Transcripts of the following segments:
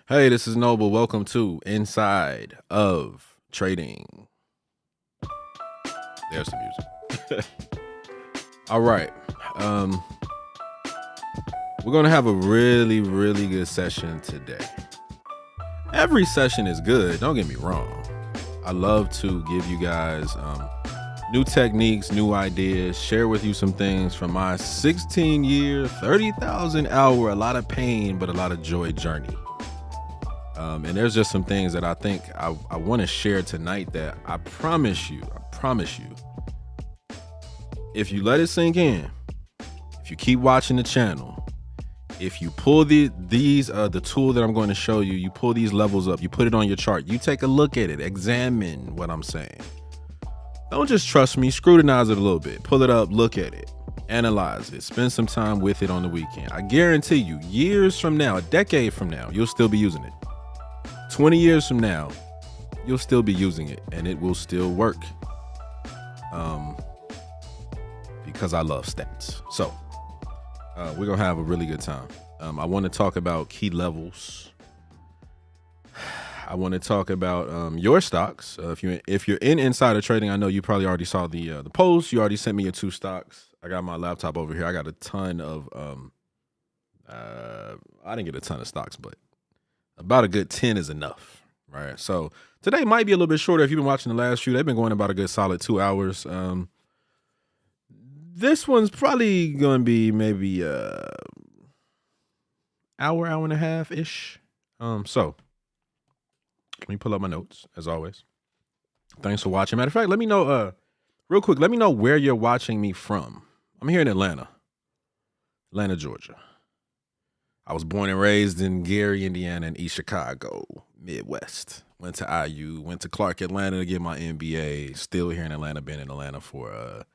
Hey, this is Noble. Welcome to Inside of Trading. There's some music. All right. We're going to have a really, really good session today. Every session is good. Don't get me wrong. I love to give you guys new techniques, new ideas, share with you some things from my 16-year, 30,000 hour, a lot of pain, but a lot of joy journey. And there's just some things that I think I want to share tonight that I promise you, if you let it sink in, if you keep watching the channel, if you pull the tool that I'm going to show you, you pull these levels up, you put it on your chart, you take a look at it, examine what I'm saying. Don't just trust me, scrutinize it a little bit, pull it up, look at it, analyze it, spend some time with it on the weekend. I guarantee you, years from now, a decade from now, you'll still be using it. 20 years from now, you'll still be using it and it will still work. Because I love stats. So we're gonna have a really good time. I want to talk about key levels. I want to talk about your stocks. If you're in insider trading, I know you probably already saw the post. You already sent me your 2 stocks. I got my laptop over here. I got a ton of I didn't get a ton of stocks, but about a good 10 is enough, right? So today might be a little bit shorter. If you've been watching the last few, they've been going about a good solid 2 hours. This one's probably going to be maybe hour and a half ish. So let me pull up my notes as always. Thanks for watching. Matter of fact, let me know real quick. Let me know where you're watching me from. I'm here in Atlanta, Georgia. I was born and raised in Gary, Indiana, and East Chicago, Midwest. Went to IU, went to Clark, Atlanta to get my M.B.A. Still here in Atlanta, been in Atlanta for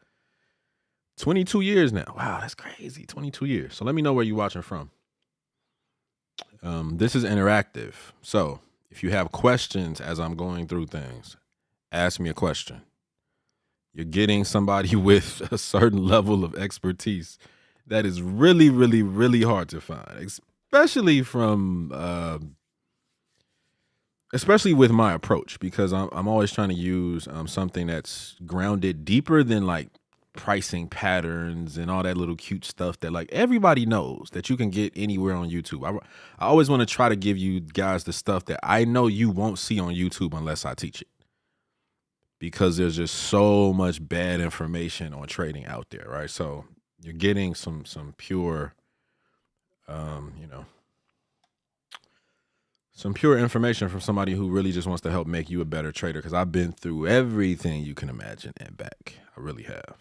22 years now. Wow, that's crazy, 22 years. So let me know where you're watching from. This is interactive. So if you have questions as I'm going through things, ask me a question. You're getting somebody with a certain level of expertise that is really, really, really hard to find, especially with my approach, because I'm always trying to use something that's grounded deeper than like pricing patterns and all that little cute stuff that like everybody knows that you can get anywhere on YouTube. I always want to try to give you guys the stuff that I know you won't see on YouTube unless I teach it, because there's just so much bad information on trading out there, right? So you're getting some pure, some pure information from somebody who really just wants to help make you a better trader, because I've been through everything you can imagine and back. I really have.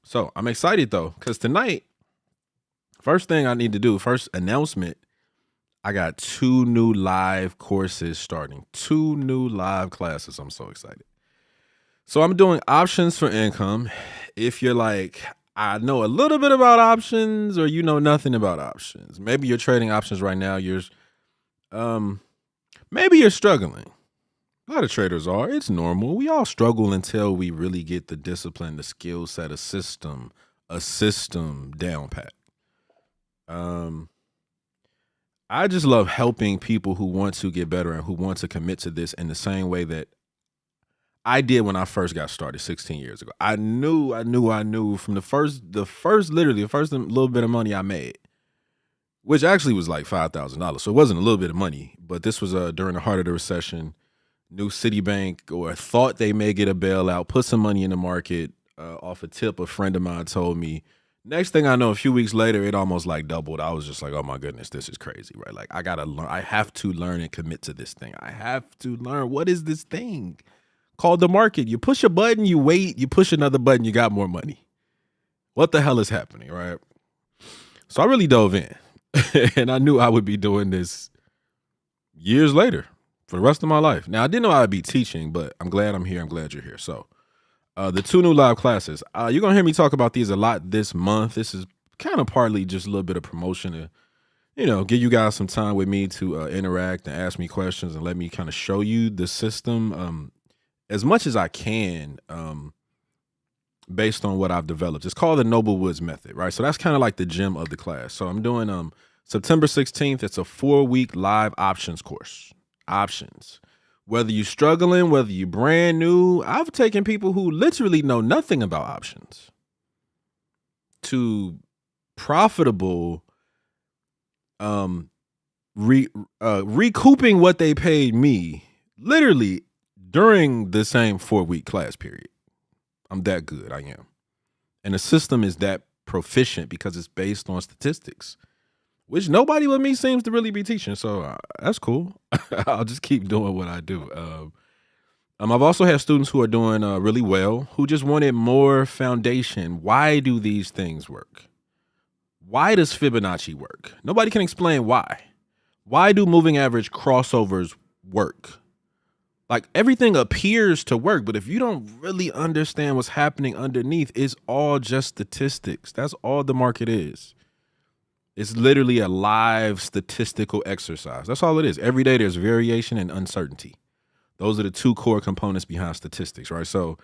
So I'm excited though, because tonight, first thing I need to do, first announcement, I got 2 new live courses starting, 2 new live classes. I'm so excited. So I'm doing options for income. If you're like, I know a little bit about options, or you know nothing about options, maybe you're trading options right now, maybe you're struggling. A lot of traders are. It's normal. We all struggle until we really get the discipline, the skill set, a system down pat. I just love helping people who want to get better and who want to commit to this in the same way that I did when I first got started 16 years ago. I knew from the first little bit of money I made, which actually was like $5,000. So it wasn't a little bit of money, but this was during the heart of the recession. New Citibank, or thought they may get a bailout, put some money in the market off a tip a friend of mine told me. Next thing I know, a few weeks later, it almost like doubled. I was just like, oh my goodness, this is crazy, right? Like I gotta learn. I have to learn and commit to this thing. I have to learn, what is this thing called the market? You push a button, you wait, you push another button, you got more money. What the hell is happening, right? So I really dove in and I knew I would be doing this years later for the rest of my life. Now, I didn't know I'd be teaching, but I'm glad I'm here. I'm glad you're here. So the 2 new live classes, you're going to hear me talk about these a lot this month. This is kind of partly just a little bit of promotion to, give you guys some time with me to interact and ask me questions and let me kind of show you the system as much as I can based on what I've developed. It's called the Noble Woods method, right? So that's kind of like the gem of the class. So I'm doing September 16th, it's a 4-week live options course. Options. Whether you're struggling, whether you're brand new, I've taken people who literally know nothing about options to profitable recouping what they paid me literally during the same 4-week class period. I'm that good. I am. And the system is that proficient because it's based on statistics, which nobody but me seems to really be teaching. So that's cool. I'll just keep doing what I do. I've also had students who are doing really well, who just wanted more foundation. Why do these things work? Why does Fibonacci work? Nobody can explain why. Why do moving average crossovers work? Like, everything appears to work, but if you don't really understand what's happening underneath, it's all just statistics. That's all the market is. It's literally a live statistical exercise. That's all it is. Every day there's variation and uncertainty. Those are the two core components behind statistics, right? So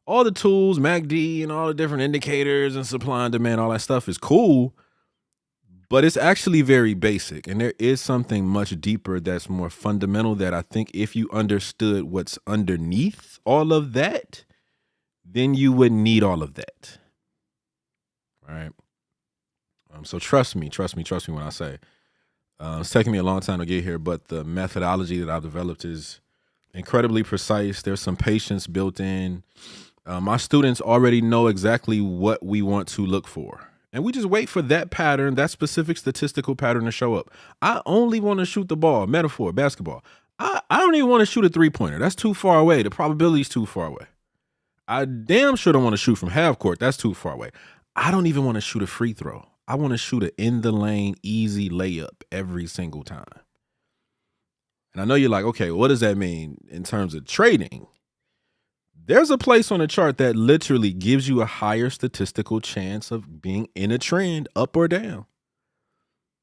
all the tools, MACD, and all the different indicators and supply and demand, all that stuff is cool, but it's actually very basic. And there is something much deeper that's more fundamental that I think if you understood what's underneath all of that, then you wouldn't need all of that. All right. So trust me when I say it's taken me a long time to get here, but the methodology that I've developed is incredibly precise. There's some patience built in. My students already know exactly what we want to look for. And we just wait for that pattern, that specific statistical pattern to show up. I only want to shoot the ball, metaphor, basketball. I don't even want to shoot a three-pointer. That's too far away. The probability is too far away. I damn sure don't want to shoot from half court. That's too far away. I don't even want to shoot a free throw. I want to shoot an in-the-lane, easy layup every single time. And I know you're like, okay, what does that mean in terms of trading? There's a place on the chart that literally gives you a higher statistical chance of being in a trend, up or down.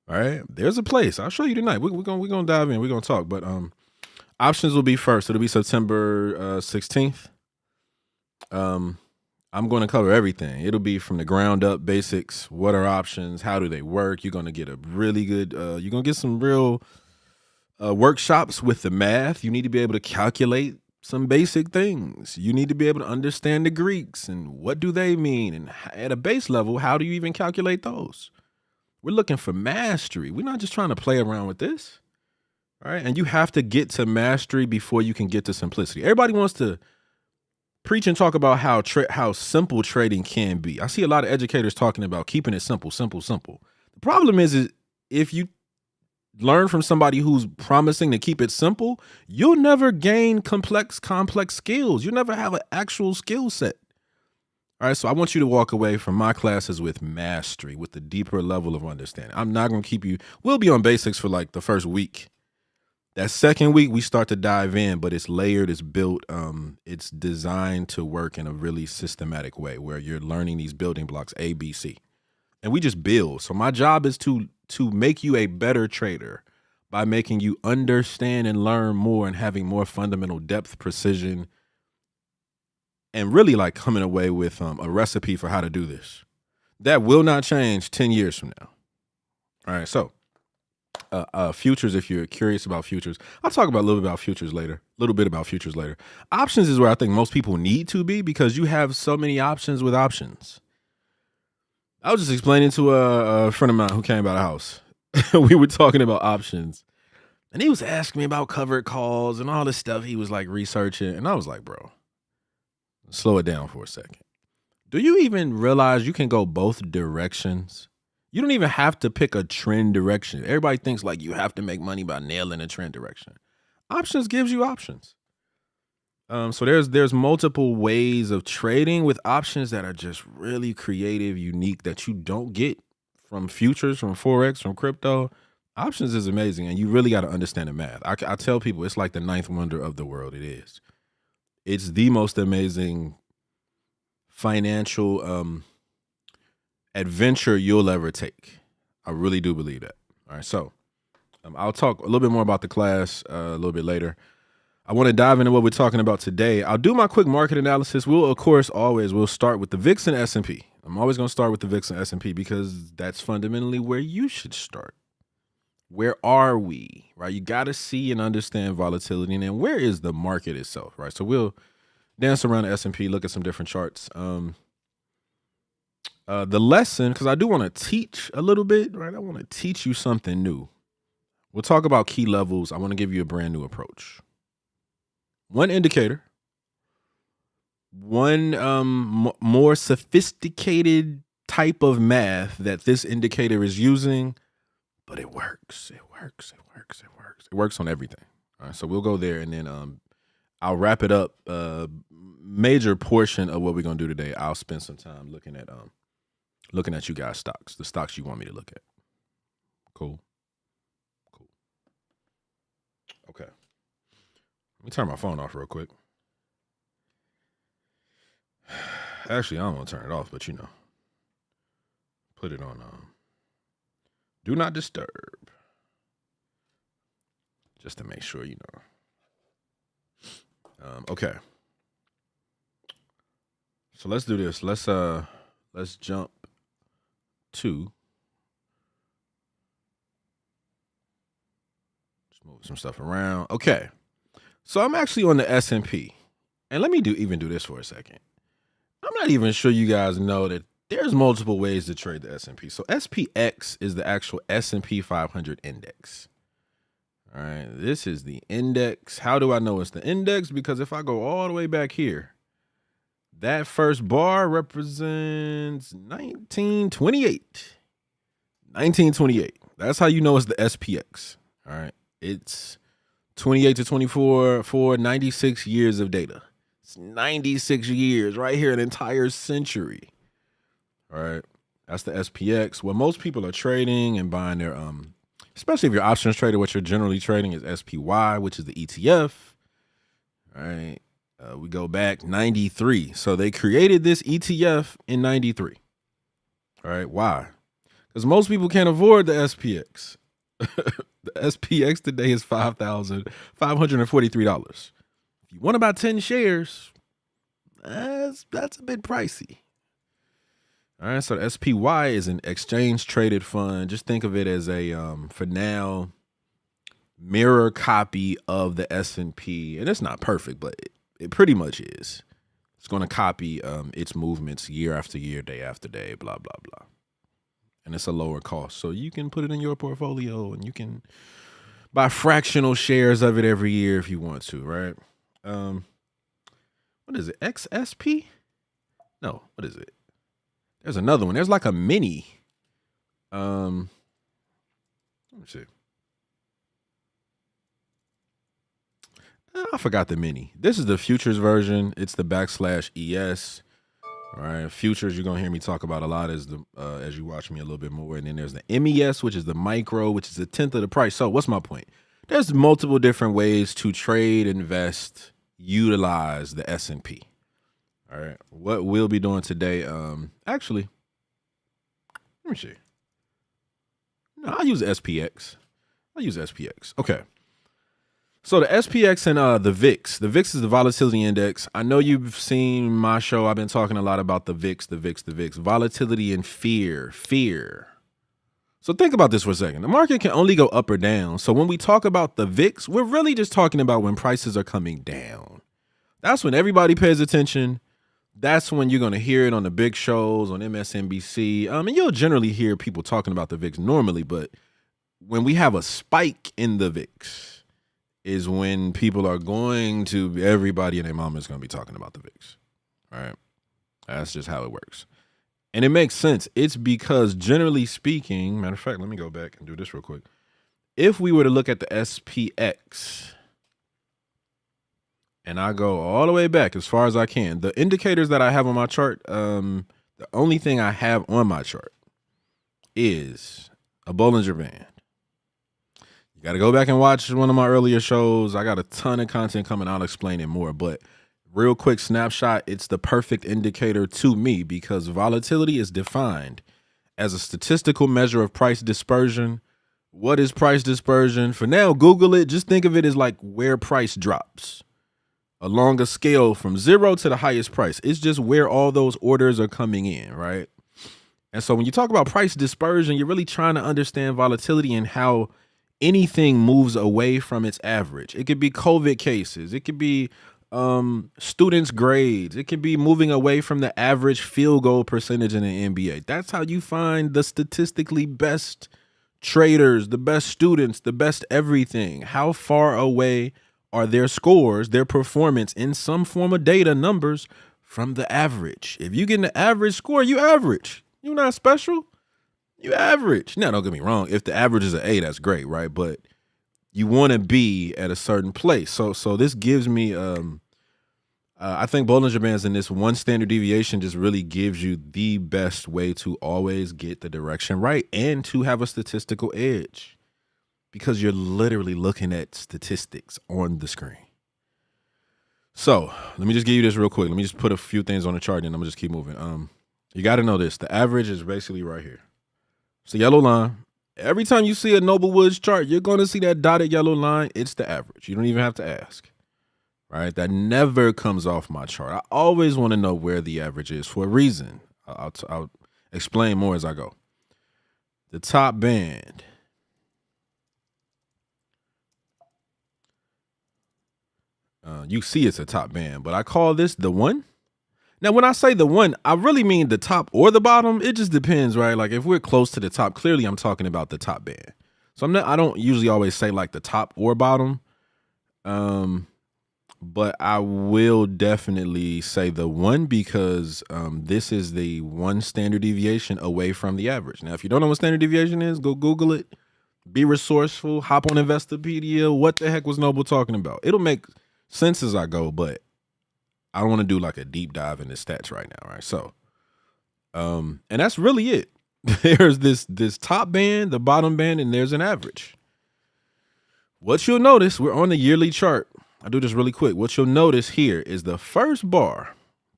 All right, there's a place. I'll show you tonight. We're gonna dive in. We're gonna talk, but options will be first. It'll be September 16th. I'm going to cover everything. It'll be from the ground up basics. What are options? How do they work? You're going to get a really good. You're going to get some real workshops with the math. You need to be able to calculate some basic things. You need to be able to understand the Greeks and what do they mean, and at a base level, how do you even calculate those? We're looking for mastery. We're not just trying to play around with this. All right. And you have to get to mastery before you can get to simplicity. Everybody wants to preach and talk about how simple trading can be. I see a lot of educators talking about keeping it simple, simple, simple. The problem is if you learn from somebody who's promising to keep it simple, you'll never gain complex skills. You'll never have an actual skill set. All right, so I want you to walk away from my classes with mastery, with the deeper level of understanding. I'm not going to keep you. We'll be on basics for like the first week. That second week, we start to dive in, but it's layered, it's built, it's designed to work in a really systematic way where you're learning these building blocks, A, B, C. And we just build. So my job is to make you a better trader by making you understand and learn more and having more fundamental depth, precision, and really like coming away with a recipe for how to do this. That will not change 10 years from now. All right, so futures, if you're curious about futures, I'll talk about a little bit about futures later. Options is where I think most people need to be because you have so many options with options. I was just explaining to a friend of mine who came by the house. We were talking about options, and he was asking me about covered calls and all this stuff he was like researching. And I was like, bro, slow it down for a second. Do you even realize you can go both directions? You don't even have to pick a trend direction. Everybody thinks like you have to make money by nailing a trend direction. Options gives you options. So there's multiple ways of trading with options that are just really creative, unique, that you don't get from futures, from Forex, from crypto. Options is amazing, and you really got to understand the math. I tell people it's like the ninth wonder of the world. It is. It's the most amazing financial adventure you'll ever take. I really do believe that. All right, so I'll talk a little bit more about the class a little bit later. I want to dive into what we're talking about today. I'll do my quick market analysis. We'll start with the VIX and S&P. I'm always going to start with the VIX and S&P because that's fundamentally where you should start. Where are we, right? You got to see and understand volatility, and then where is the market itself, right? So we'll dance around the S&P, look at some different charts. The lesson, because I do want to teach a little bit, right? I want to teach you something new. We'll talk about key levels. I want to give you a brand new approach. One indicator, one more sophisticated type of math that this indicator is using, but it works. It works. It works. It works. It works on everything. All right, so we'll go there, and then I'll wrap it up. Major portion of what we're gonna do today, I'll spend some time looking at you guys' stocks, the stocks you want me to look at. Cool. Okay. Let me turn my phone off real quick. Actually, I don't want to turn it off, but put it on do not disturb, just to make sure okay. So let's do this. Let's jump to, just move some stuff around. Okay. So I'm actually on the S&P, and let me even do this for a second. I'm not even sure you guys know that there's multiple ways to trade the S&P. So SPX is the actual S&P 500 index. All right, this is the index. How do I know it's the index? Because if I go all the way back here, that first bar represents 1928. 1928. That's how you know it's the SPX. All right, it's 28 to 24 for 96 years of data. It's 96 years right here, an entire century. All right, that's the SPX. What most people are trading and buying their especially if you're options trader, what you're generally trading is SPY, which is the ETF. All right, we go back 93. So they created this ETF in 93. All right, why? Because most people can't afford the SPX. The SPX today is $5,543. If you want about 10 shares, that's a bit pricey. All right, so the SPY is an exchange traded fund. Just think of it as a, for now, mirror copy of the S&P. And it's not perfect, but it pretty much is. It's going to copy its movements year after year, day after day, blah, blah, blah. And it's a lower cost. So you can put it in your portfolio and you can buy fractional shares of it every year if you want to, right? What is it? XSP? No, what is it? There's another one. There's like a mini. Let me see. I forgot the mini. This is the futures version. It's the /ES. All right, futures you're gonna hear me talk about a lot as you watch me a little bit more. And then there's the MES, which is the micro, which is a tenth of the price. So what's my point? There's multiple different ways to trade, invest, utilize the S&P. All right, what we'll be doing today, actually, let me see. No, I'll use SPX. Okay. So the SPX and the VIX. The VIX is the volatility index. I know you've seen my show. I've been talking a lot about the VIX. Volatility and fear. So think about this for a second. The market can only go up or down. So when we talk about the VIX, we're really just talking about when prices are coming down. That's when everybody pays attention. That's when you're going to hear it on the big shows, on MSNBC. And you'll generally hear people talking about the VIX normally. But when we have a spike in the VIX, is when people are going to, everybody and their mama is going to be talking about the VIX. All right. That's just how it works. And it makes sense. It's because generally speaking, matter of fact, let me go back and do this real quick. If we were to look at the SPX, and I go all the way back as far as I can, the indicators that I have on my chart, the only thing I have on my chart is a Bollinger Band. Got to go back and watch one of my earlier shows. I got a ton of content coming. I'll explain it more. But real quick snapshot, it's the perfect indicator to me because volatility is defined as a statistical measure of price dispersion. What is price dispersion? For now, Google it. Just think of it as like where price drops along a scale from 0 to the highest price. It's just where all those orders are coming in, right? And so when you talk about price dispersion, you're really trying to understand volatility and how anything moves away from its average. It could be COVID cases. It could be students' grades. It could be moving away from the average field goal percentage in the NBA. That's how you find the statistically best traders, the best students, the best everything. How far away are their scores, their performance in some form of data, numbers, from the average? If you get an average score, you average. You're not special. You average. Now, don't get me wrong. If the average is an A, that's great, right? But you want to be at a certain place. So this gives me, I think Bollinger Bands and this one standard deviation just really gives you the best way to always get the direction right and to have a statistical edge, because you're literally looking at statistics on the screen. So let me just give you this real quick. Let me just put a few things on the chart and I'm gonna just keep moving. You got to know this. The average is basically right here. It's the yellow line. Every time you see a Noble Woods chart, you're going to see that dotted yellow line. It's the average. You don't even have to ask, right? That never comes off my chart. I always want to know where the average is for a reason. I'll explain more as I go. The top band. You see it's a top band, but I call this the one. Now, when I say the one, I really mean the top or the bottom. It just depends, right? Like if we're close to the top, clearly I'm talking about the top band. So I don't usually always say like the top or bottom. But I will definitely say the one, because this is the one standard deviation away from the average. Now, if you don't know what standard deviation is, go Google it. Be resourceful. Hop on Investopedia. What the heck was Noble talking about? It'll make sense as I go, but I don't want to do like a deep dive into stats right now, right? So, and that's really it. There's this top band, the bottom band, and there's an average. What you'll notice, we're on the yearly chart. I'll do this really quick. What you'll notice here is the first bar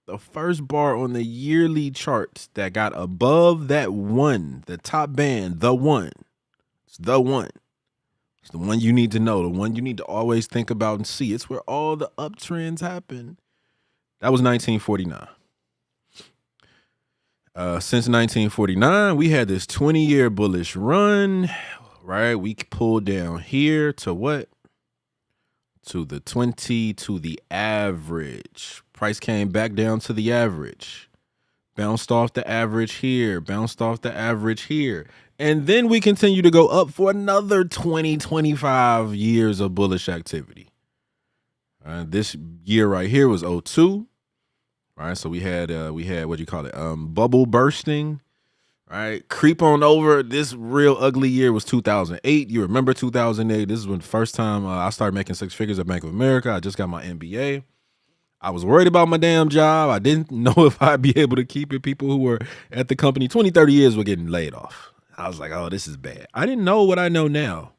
on the yearly chart that got above that one, the top band, the one. It's the one. It's the one you need to know, the one you need to always think about and see. It's where all the uptrends happen. That was 1949. Since 1949, we had this 20-year bullish run, right? We pulled down here to what? To the 20, to the average. Price came back down to the average. Bounced off the average here, bounced off the average here. And then we continue to go up for another 20, 25 years of bullish activity. This year right here was 02. Right, so we had what do you call it? Bubble bursting, right? Creep on over. This real ugly year was 2008. You remember 2008? This is when the first time I started making six figures at Bank of America. I just got my M.B.A. I was worried about my damn job. I didn't know if I'd be able to keep it. People who were at the company 20, 30 years were getting laid off. I was like, oh, this is bad. I didn't know what I know now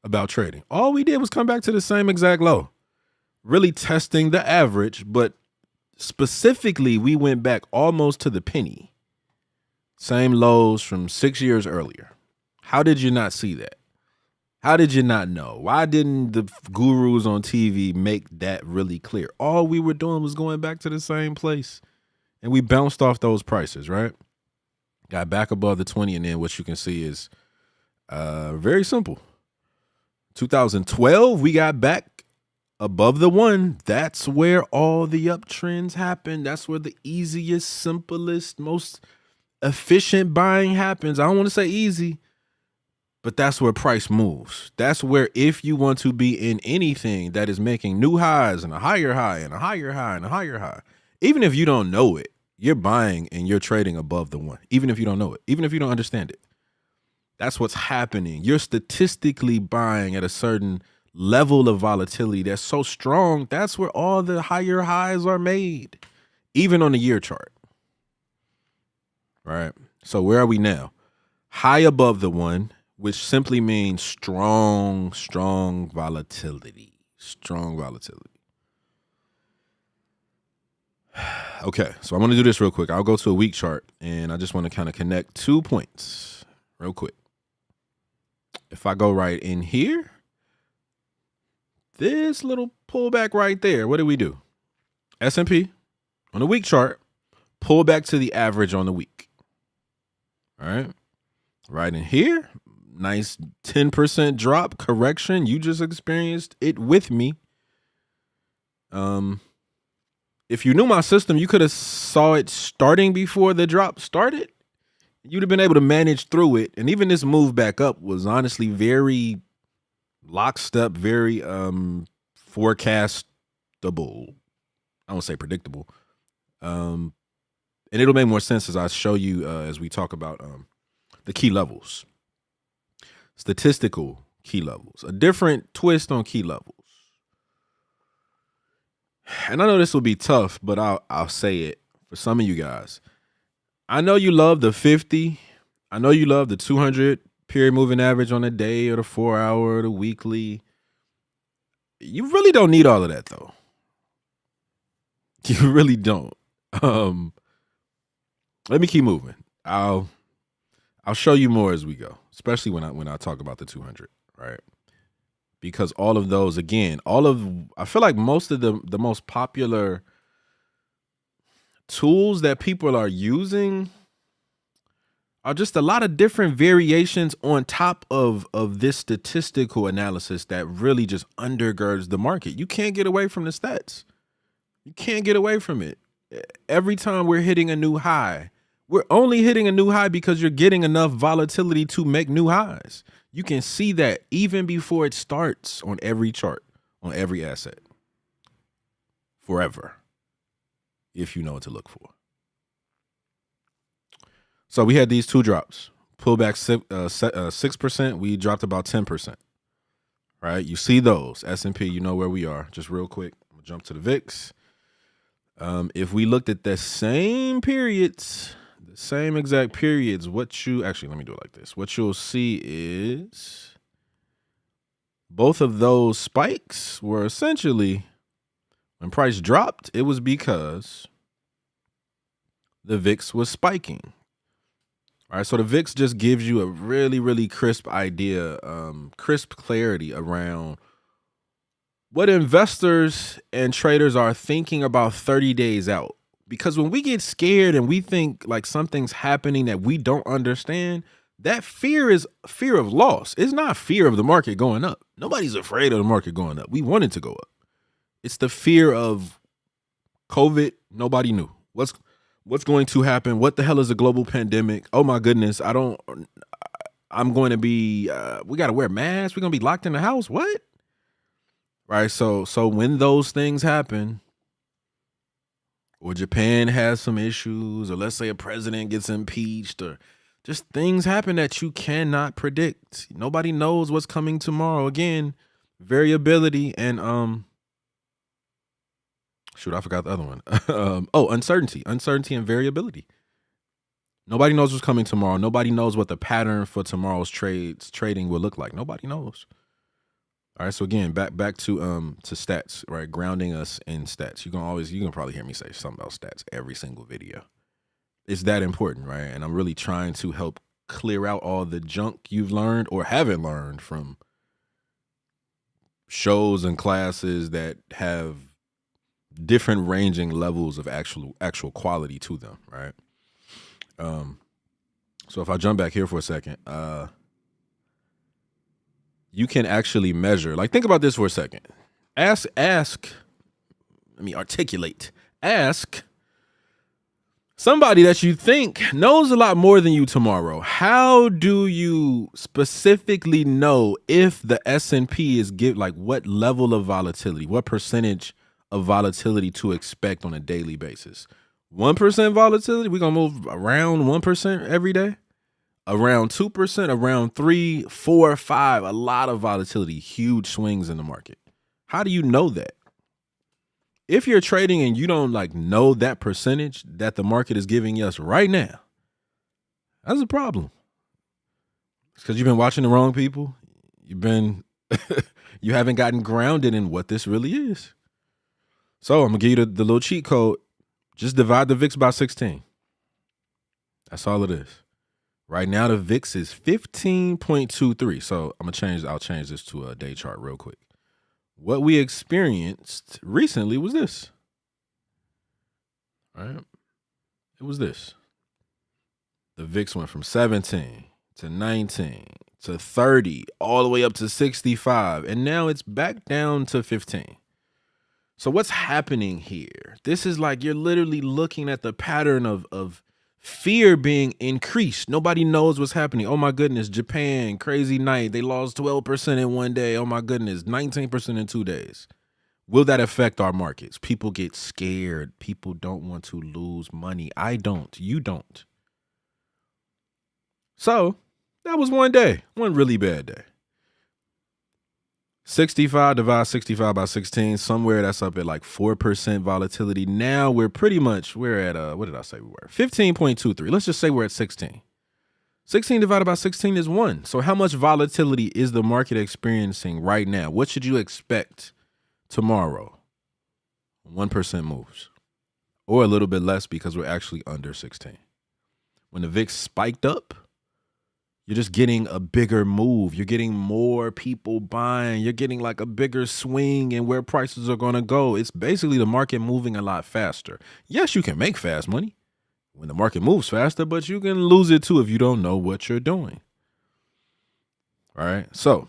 about trading. All we did was come back to the same exact low, really testing the average, but specifically, we went back almost to the penny. Same lows from 6 years earlier. How did you not see that? How did you not know? Why didn't the gurus on TV make that really clear? All we were doing was going back to the same place. And we bounced off those prices, right? Got back above the 20, and then what you can see is very simple. 2012, we got back above the one. That's where all the uptrends happen. That's where the easiest, simplest, most efficient buying happens. I don't want to say easy, but that's where price moves. That's where, if you want to be in anything that is making new highs and a higher high and a higher high and a higher high, even if you don't know it, you're buying and you're trading above the one, even if you don't know it, even if you don't understand it. That's what's happening. You're statistically buying at a certain level of volatility that's so strong. That's where all the higher highs are made, even on the year chart. Right? So where are we now? High above the one, which simply means strong volatility. Strong volatility. Okay, so I'm going to do this real quick. I'll go to a week chart, and I just want to kind of connect 2 points real quick. If I go right in here, this little pullback right there, what did we do? S&P on the week chart, pull back to the average on the week. All right. Right in here, Nice 10% drop correction. You just experienced it with me. If you knew my system, you could have saw it starting before the drop started. You'd have been able to manage through it. And even this move back up was honestly very lockstep, very forecastable. I won't say predictable. And it'll make more sense as I show you as we talk about the key levels, statistical key levels, a different twist on key levels. And I know this will be tough, but I'll say it for some of you guys. I know you love the 50. I know you love the 200 period moving average on a day or the 4 hour or the weekly. You really don't need all of that though. You really don't. Let me keep moving. I'll show you more as we go, especially when I talk about the 200, right? Because all of those, again, I feel like most of the most popular tools that people are using are just a lot of different variations on top of this statistical analysis that really just undergirds the market. You can't get away from the stats. You can't get away from it. Every time we're hitting a new high, we're only hitting a new high because you're getting enough volatility to make new highs. You can see that even before it starts on every chart, on every asset. Forever. If you know what to look for. So we had these two drops. Pull back 6%. We dropped about 10%. Right? You see those. S&P, you know where we are. Just real quick. I'm going to jump to the VIX. If we looked at the same periods, the same exact periods, actually, let me do it like this. What you'll see is both of those spikes were essentially, when price dropped, it was because the VIX was spiking. All right, so the VIX just gives you a really, really crisp idea, crisp clarity around what investors and traders are thinking about 30 days out. Because when we get scared and we think like something's happening that we don't understand, that fear is fear of loss. It's not fear of the market going up. Nobody's afraid of the market going up. We want it to go up. It's the fear of COVID. Nobody knew. What's going to happen? What the hell is a global pandemic? Oh my goodness. I'm going to be, we got to wear masks. We're going to be locked in the house. What? Right. So when those things happen, or Japan has some issues, or let's say a president gets impeached, or just things happen that you cannot predict. Nobody knows what's coming tomorrow. Again, variability and, shoot, I forgot the other one. Uncertainty and variability. Nobody knows what's coming tomorrow. Nobody knows what the pattern for tomorrow's trading will look like. Nobody knows. All right. So again, back to stats, right? Grounding us in stats. You can probably hear me say something about stats every single video. It's that important, right? And I'm really trying to help clear out all the junk you've learned or haven't learned from shows and classes that have different ranging levels of actual quality to them, right? So if I jump back here for a second, you can actually measure. Like, think about this for a second. Let me articulate. Ask somebody that you think knows a lot more than you tomorrow. How do you specifically know if the S&P is what level of volatility, what percentage of volatility to expect on a daily basis? 1% volatility, we're going to move around 1% every day. Around 2%, around 3, 4, 5, a lot of volatility, huge swings in the market. How do you know that? If you're trading and you don't know that percentage that the market is giving us right now, that's a problem. It's because you've been watching the wrong people. You haven't gotten grounded in what this really is. So I'm gonna give you the little cheat code. Just divide the VIX by 16. That's all it is. Right now the VIX is 15.23. So I'll change this to a day chart real quick. What we experienced recently was this. All right. It was this. The VIX went from 17 to 19 to 30, all the way up to 65, and now it's back down to 15. So what's happening here? This is like you're literally looking at the pattern of fear being increased. Nobody knows what's happening. Oh my goodness, Japan, crazy night. They lost 12% in one day. Oh my goodness, 19% in 2 days. Will that affect our markets? People get scared. People don't want to lose money. I don't. You don't. So that was one day, one really bad day. 65 divide 65 by 16, somewhere that's up at like 4% volatility. Now we're at, what did I say we were? 15.23. Let's just say we're at 16. 16 divided by 16 is 1. So how much volatility is the market experiencing right now? What should you expect tomorrow? 1% moves, or a little bit less because we're actually under 16. When the VIX spiked up, you're just getting a bigger move. You're getting more people buying. You're getting like a bigger swing in where prices are going to go. It's basically the market moving a lot faster. Yes, you can make fast money when the market moves faster, but you can lose it too if you don't know what you're doing. All right. So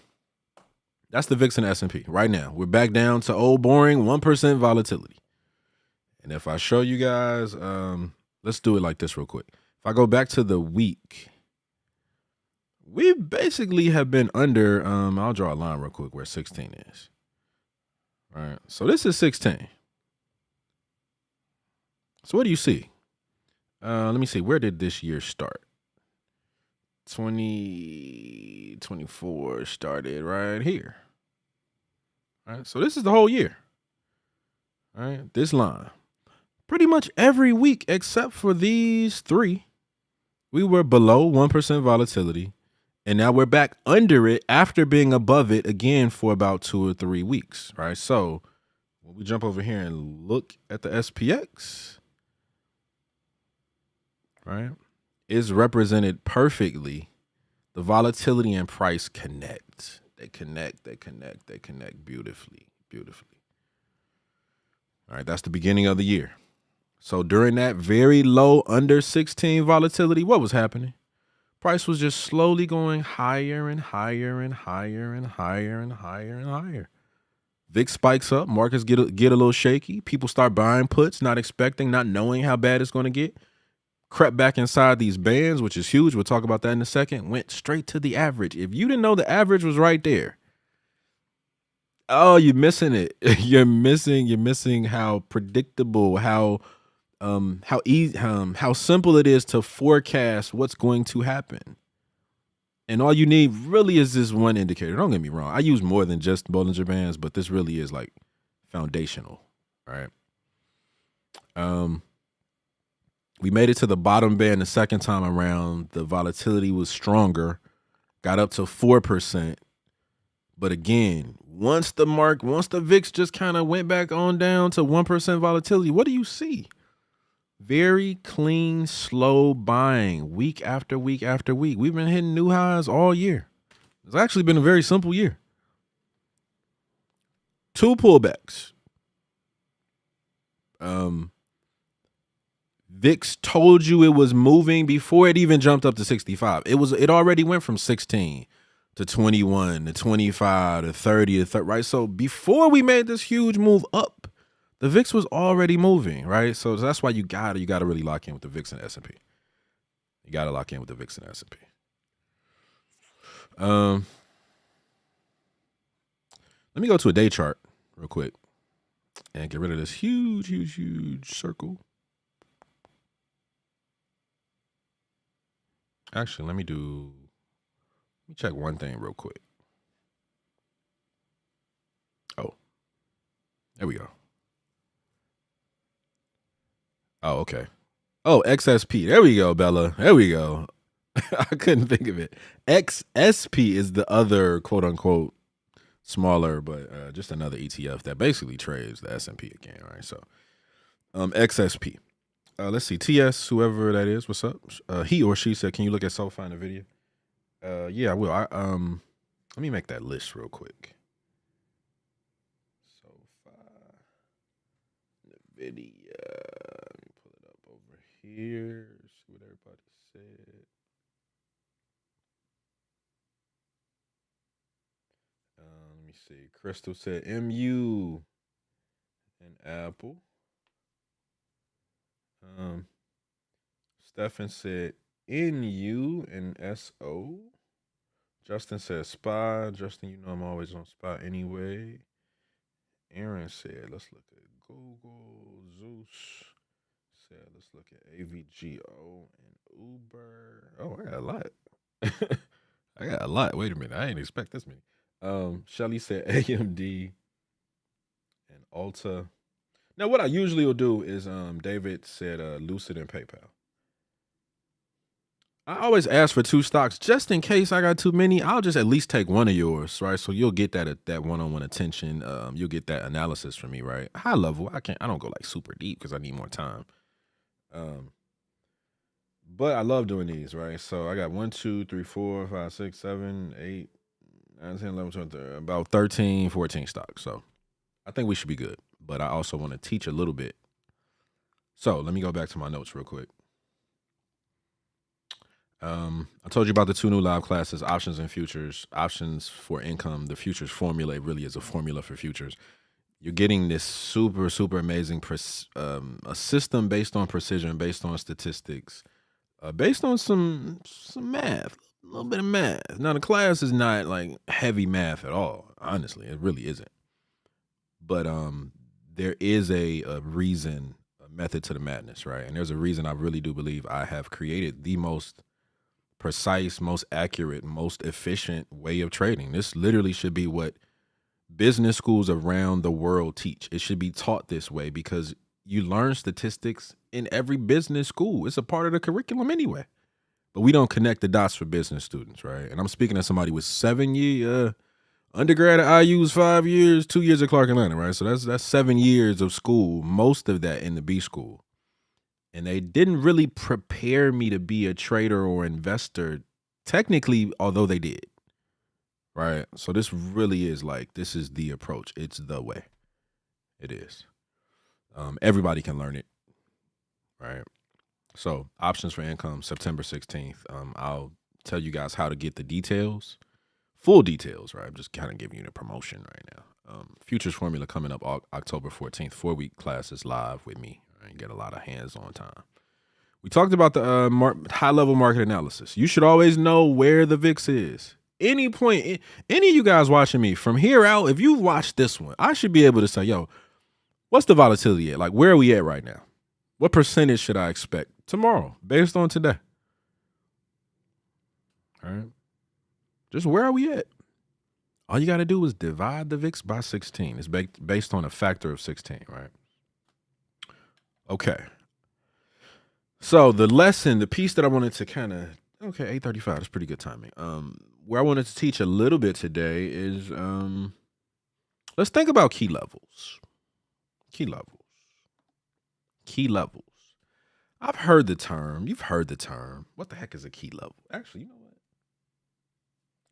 that's the VIX and S&P right now. We're back down to old boring 1% volatility. And if I show you guys, let's do it like this real quick. If I go back to the week, we basically have been under, I'll draw a line real quick where 16 is. All right. So this is 16. So what do you see? Let me see. Where did this year start? 2024 started right here. All right. So this is the whole year. All right. This line. Pretty much every week except for these 3, we were below 1% volatility. And now we're back under it after being above it again for about 2 or 3 weeks, right? So when we jump over here and look at the SPX, right, is represented perfectly. The volatility and price connect. They connect beautifully. All right, that's the beginning of the year. So during that very low under 16 volatility, what was happening? Price was just slowly going higher and higher and higher and higher and higher and higher. VIX spikes up, markets get a little shaky. People start buying puts, not expecting, not knowing how bad it's going to get. Crept back inside these bands, which is huge. We'll talk about that in a second. Went straight to the average. If you didn't know the average was right there, oh, you're missing it. You're missing how predictable, how easy, how simple it is to forecast what's going to happen. And all you need really is this one indicator. Don't get me wrong. I use more than just Bollinger Bands, but this really is like foundational, right? We made it to the bottom band the second time around. The volatility was stronger, got up to 4%. But again, once the VIX just kind of went back on down to 1% volatility, what do you see? Very clean, slow buying week after week after week. We've been hitting new highs all year. It's actually been a very simple year. 2 pullbacks. VIX told you it was moving before it even jumped up to 65. It already went from 16 to 21 to 25 to 30 to 30, right? So before we made this huge move up, the VIX was already moving, right? So that's why you gotta really lock in with the VIX and S&P. You gotta lock in with the VIX and S&P. Let me go to a day chart real quick and get rid of this huge circle. Actually, let me check one thing real quick. Oh, there we go. Oh, okay. Oh, XSP. There we go, Bella. There we go. I couldn't think of it. XSP is the other quote unquote smaller, but just another ETF that basically trades the S&P again, right? So, XSP. Let's see. TS, whoever that is, what's up? He or she said, "Can you look at SoFi in the video?" Yeah, I will. Let me make that list real quick. SoFi, the video. Let me pull it up over here. See what everybody said. see. Crystal said MU and Apple. Um, Stefan said NU and SO. Justin said SPY. Justin, you know I'm always on SPY anyway. Aaron said, let's look at Google. Zeus said, let's look at AVGO and Uber. Oh, I got a lot. I got a lot. Wait a minute. I didn't expect this many. Shelly said AMD and Alta. Now, what I usually will do is, David said Lucid and PayPal. I always ask for two stocks just in case I got too many. I'll just at least take one of yours, right? So you'll get that one-on-one attention. You'll get that analysis from me, right? High level. I don't go like super deep because I need more time. But I love doing these, right? So I got 1, 2, 3, 4, 5, 6, 7, 8, 9, 10, 11, 12, 13, about 13, 14 stocks. So I think we should be good. But I also want to teach a little bit. So let me go back to my notes real quick. I told you about the 2 new live classes, options and futures, options for income. The futures formula, it really is a formula for futures. You're getting this super, super amazing a system based on precision, based on statistics, based on some math, a little bit of math. Now, the class is not like heavy math at all. Honestly, it really isn't. But there is a reason, a method to the madness, right? And there's a reason I really do believe I have created the most precise, most accurate, most efficient way of trading. This literally should be what business schools around the world teach. It should be taught this way because you learn statistics in every business school. It's a part of the curriculum anyway. But we don't connect the dots for business students, right? And I'm speaking to somebody with 7-year undergrad at IU's 5 years, 2 years at Clark Atlanta, right? So that's 7 years of school, most of that in the B school. And they didn't really prepare me to be a trader or investor, technically, although they did, right? So this really is like, this is the approach. It's the way. It is. Everybody can learn it, right? So options for income, September 16th. I'll tell you guys how to get the details, full details, right? I'm just kind of giving you the promotion right now. Futures formula coming up October 14th, 4-week classes live with me. Right? Get a lot of hands-on time. We talked about the high-level market analysis. You should always know where the VIX is. Any point, any of you guys watching me from here out, if you watch this one, I should be able to say, yo, what's the volatility at? Like, where are we at right now? What percentage should I expect tomorrow based on today? All right. Just where are we at? All you got to do is divide the VIX by 16. It's based on a factor of 16, right? Okay. So the lesson, the piece that I wanted to kind of, 8:35, that's pretty good timing. Where I wanted to teach a little bit today is, let's think about key levels. Key levels. I've heard the term. You've heard the term. What the heck is a key level? Actually, you know what?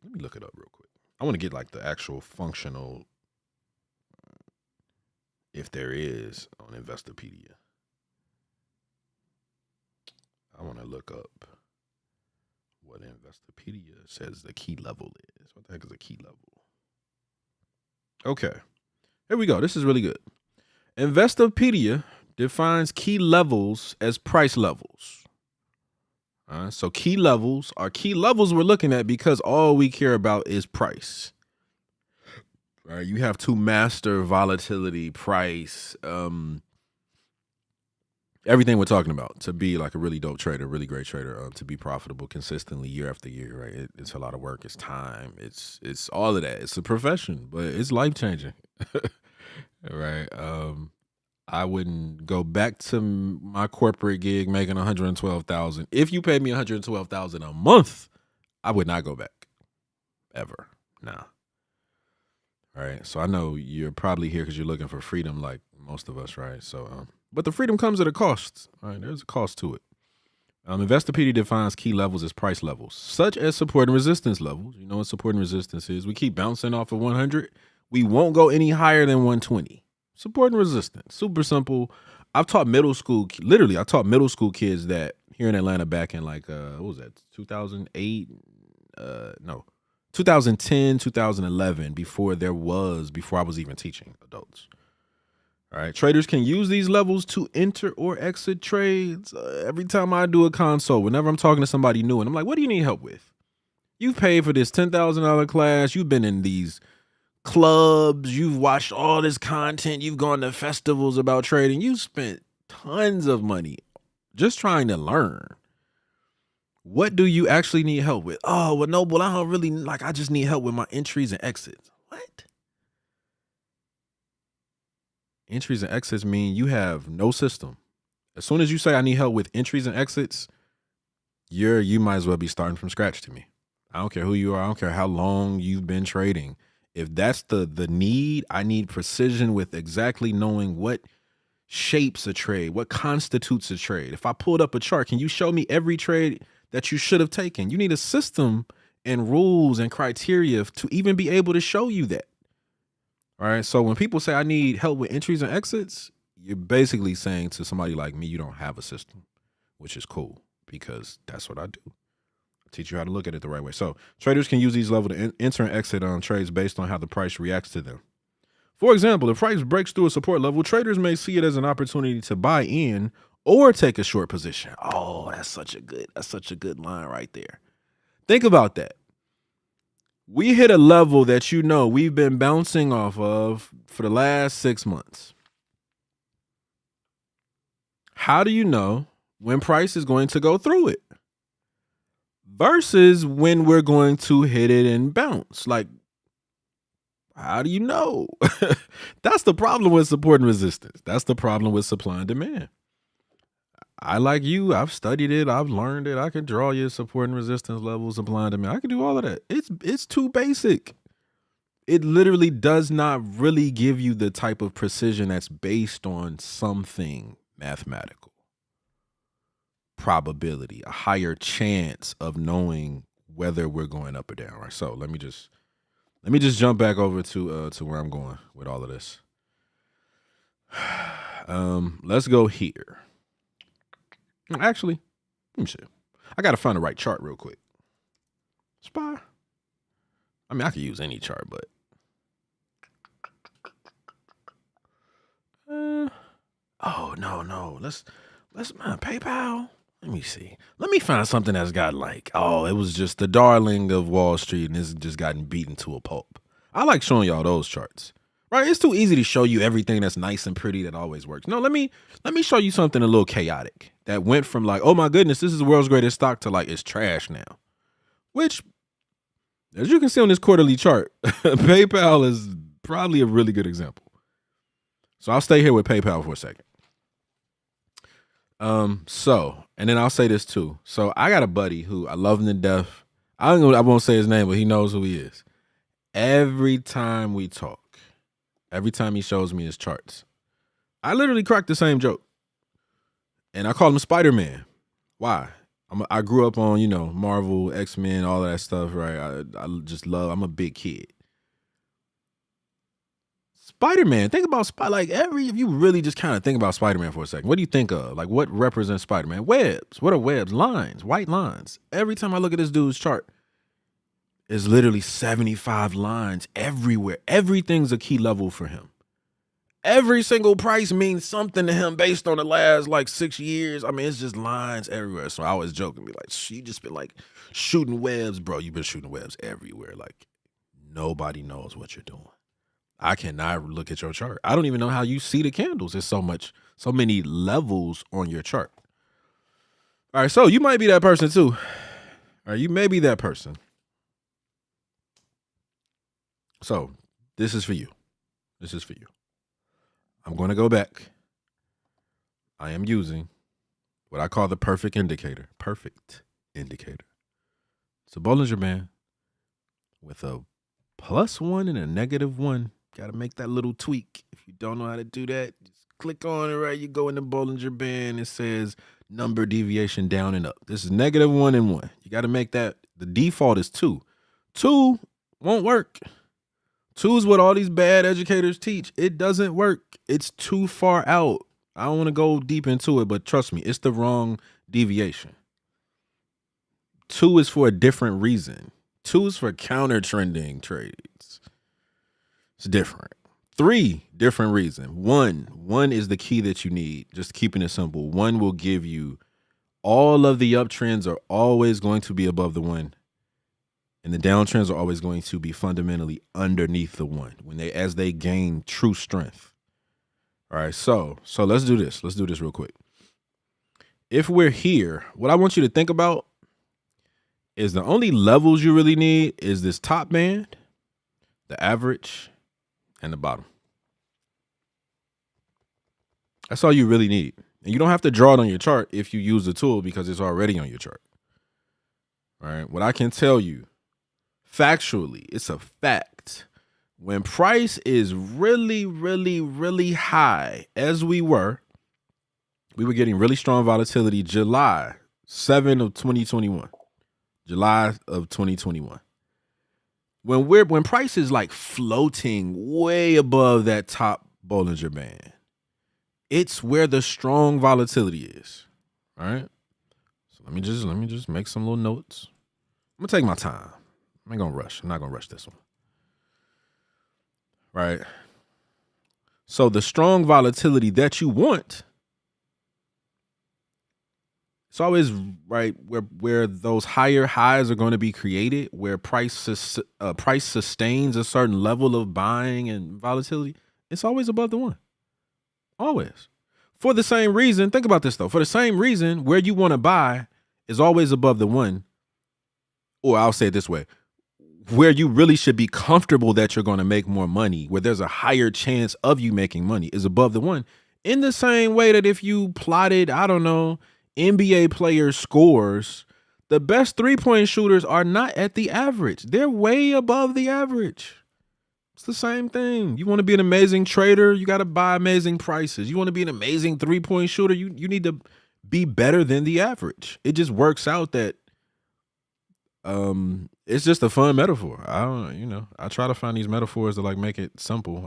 Let me look it up real quick. I want to get like the actual functional, if there is, on Investopedia. I want to look up what Investopedia says the key level is. What the heck is a key level? Okay. Here we go. This is really good. Investopedia defines key levels as price levels. So key levels are key levels we're looking at because all we care about is price. Right? You have to master volatility, price, everything we're talking about to be like a really dope trader, really great trader, to be profitable consistently year after year. Right? It's a lot of work. It's time. It's all of that. It's a profession, but it's life changing. Right? I wouldn't go back to my corporate gig making $112,000. If you paid me $112,000 a month, I would not go back ever. Nah. All right. So I know you're probably here because you're looking for freedom, like most of us, right? So, but the freedom comes at a cost. All right. There's a cost to it. Investopedia defines key levels as price levels, such as support and resistance levels. You know what support and resistance is? We keep bouncing off of 100. We won't go any higher than 120. Support and resistance, super simple. I've taught middle school, literally, I taught middle school kids that here in Atlanta back in like, what was that, 2008? No, 2010, 2011, before I was even teaching adults. All right. Traders can use these levels to enter or exit trades. Every time I do a consult, whenever I'm talking to somebody new and I'm like, what do you need help with? You've paid for this $10,000 class. You've been in these clubs. You've watched all this content. You've gone to festivals about trading. You spent tons of money just trying to learn. What do you actually need help with? Oh, well, no, I don't really I just need help with my entries and exits. What? Entries and exits mean you have no system. As soon as you say I need help with entries and exits, you might as well be starting from scratch to me. I don't care who you are. I don't care how long you've been trading. If that's the need, I need precision with exactly knowing what shapes a trade, what constitutes a trade. If I pulled up a chart, can you show me every trade that you should have taken? You need a system and rules and criteria to even be able to show you that. All right. So when people say I need help with entries and exits, you're basically saying to somebody like me, you don't have a system, which is cool because that's what I do. I teach you how to look at it the right way. So traders can use these levels to enter and exit on trades based on how the price reacts to them. For example, if price breaks through a support level, traders may see it as an opportunity to buy in or take a short position. Oh, that's such a good line right there. Think about that. We hit a level that we've been bouncing off of for the last 6 months. How do you know when price is going to go through it versus when we're going to hit it and bounce? Like, how do you know? That's the problem with support and resistance. That's the problem with supply and demand. I, like you, I've studied it. I've learned it. I can draw your support and resistance levels, supply and demand. I can do all of that. It's too basic. It literally does not really give you the type of precision that's based on something mathematical. Probability, a higher chance of knowing whether we're going up or down. Right. So let me just jump back over to where I'm going with all of this. Let's go here. Actually, let me see. I gotta find the right chart real quick. SPY. I mean, I could use any chart, but oh no. Let's PayPal. Let me see. Let me find something that's got it was just the darling of Wall Street and it's just gotten beaten to a pulp. I like showing y'all those charts. Right? It's too easy to show you everything that's nice and pretty that always works. No, let me show you something a little chaotic that went from oh my goodness, this is the world's greatest stock to it's trash now. Which, as you can see on this quarterly chart, PayPal is probably a really good example. So I'll stay here with PayPal for a second. And then I'll say this too. So I got a buddy who I love him to death. I won't say his name, but he knows who he is. Every time we talk, every time he shows me his charts, I literally crack the same joke. And I call him Spider-Man. Why? I grew up on, Marvel, X-Men, all of that stuff, right? I just I'm a big kid. Spider-Man, think about if you really just kind of think about Spider-Man for a second, what do you think of? What represents Spider-Man? Webs. What are webs? Lines, white lines. Every time I look at this dude's chart, it's literally 75 lines everywhere. Everything's a key level for him. Every single price means something to him based on the last 6 years. I mean, it's just lines everywhere. So I always joke and be like, you just been shooting webs, bro. You've been shooting webs everywhere. Nobody knows what you're doing. I cannot look at your chart. I don't even know how you see the candles. There's so many levels on your chart. All right, so you might be that person too. All right, you may be that person. So this is for you. I'm going to go back. I am using what I call the perfect indicator. It's a Bollinger Band with a +1 and a -1. Got to make that little tweak. If you don't know how to do that, just click on it, right? You go in the Bollinger Band. It says number deviation down and up. This is -1 and 1. You got to make that. The default is 2. 2 won't work. 2 is what all these bad educators teach. It doesn't work. It's too far out. I don't want to go deep into it, but trust me, it's the wrong deviation. 2 is for a different reason. 2 is for counter trending trades. It's different. 3, different reason. 1 is the key that you need. Just keeping it simple. 1 will give you all of the uptrends are always going to be above the 1. And the downtrends are always going to be fundamentally underneath the 1 as they gain true strength. All right, so let's do this. Let's do this real quick. If we're here, what I want you to think about is the only levels you really need is this top band, the average, and the bottom. That's all you really need. And you don't have to draw it on your chart if you use the tool because it's already on your chart. All right, what I can tell you, factually, it's a fact. When price is really, really, really high, as we were getting really strong volatility July 7 of 2021. July of 2021. When price is like floating way above that top Bollinger Band, it's where the strong volatility is. All right. So let me just make some little notes. I'm gonna take my time. I ain't gonna rush. I'm not gonna rush this one. Right. So the strong volatility that you want, it's always right where those higher highs are going to be created, where price sustains a certain level of buying and volatility. It's always above the 1. Always. For the same reason, think about this though. For the same reason, where you want to buy is always above the 1. Or I'll say it this way. Where you really should be comfortable that you're going to make more money, where there's a higher chance of you making money, is above the 1. In the same way that if you plotted, I don't know, M.B.A. players' scores, the best 3-point shooters are not at the average. They're way above the average. It's the same thing. You want to be an amazing trader, you got to buy amazing prices. You want to be an amazing 3-point shooter, you need to be better than the average. It just works out that it's just a fun metaphor. I try to find these metaphors to like make it simple,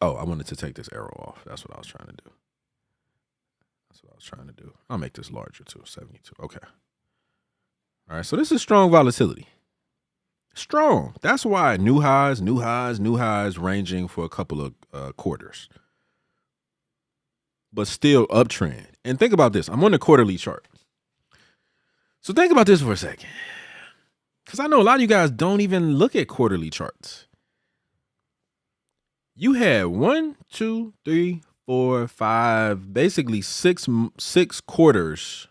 Oh, I wanted to take this arrow off. That's what I was trying to do. I'll make this larger too, 72. Okay. All right, so this is strong volatility. Strong. That's why new highs, ranging for a couple of quarters. But still uptrend. And think about this. I'm on the quarterly chart. So think about this for a second. Because I know a lot of you guys don't even look at quarterly charts. You had 1, 2, 3, 4, 5, basically six quarters.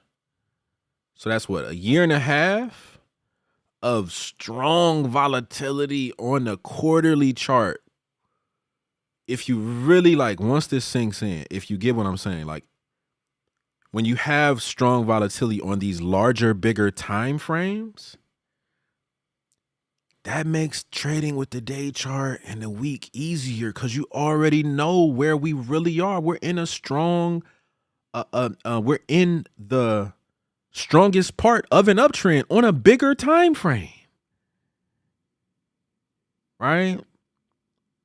So that's what, a year and a half of strong volatility on the quarterly chart. If you really once this sinks in, if you get what I'm saying, when you have strong volatility on these larger, bigger time frames, that makes trading with the day chart and the week easier because you already know where we really are. We're in a strong, we're in the strongest part of an uptrend on a bigger time frame, right?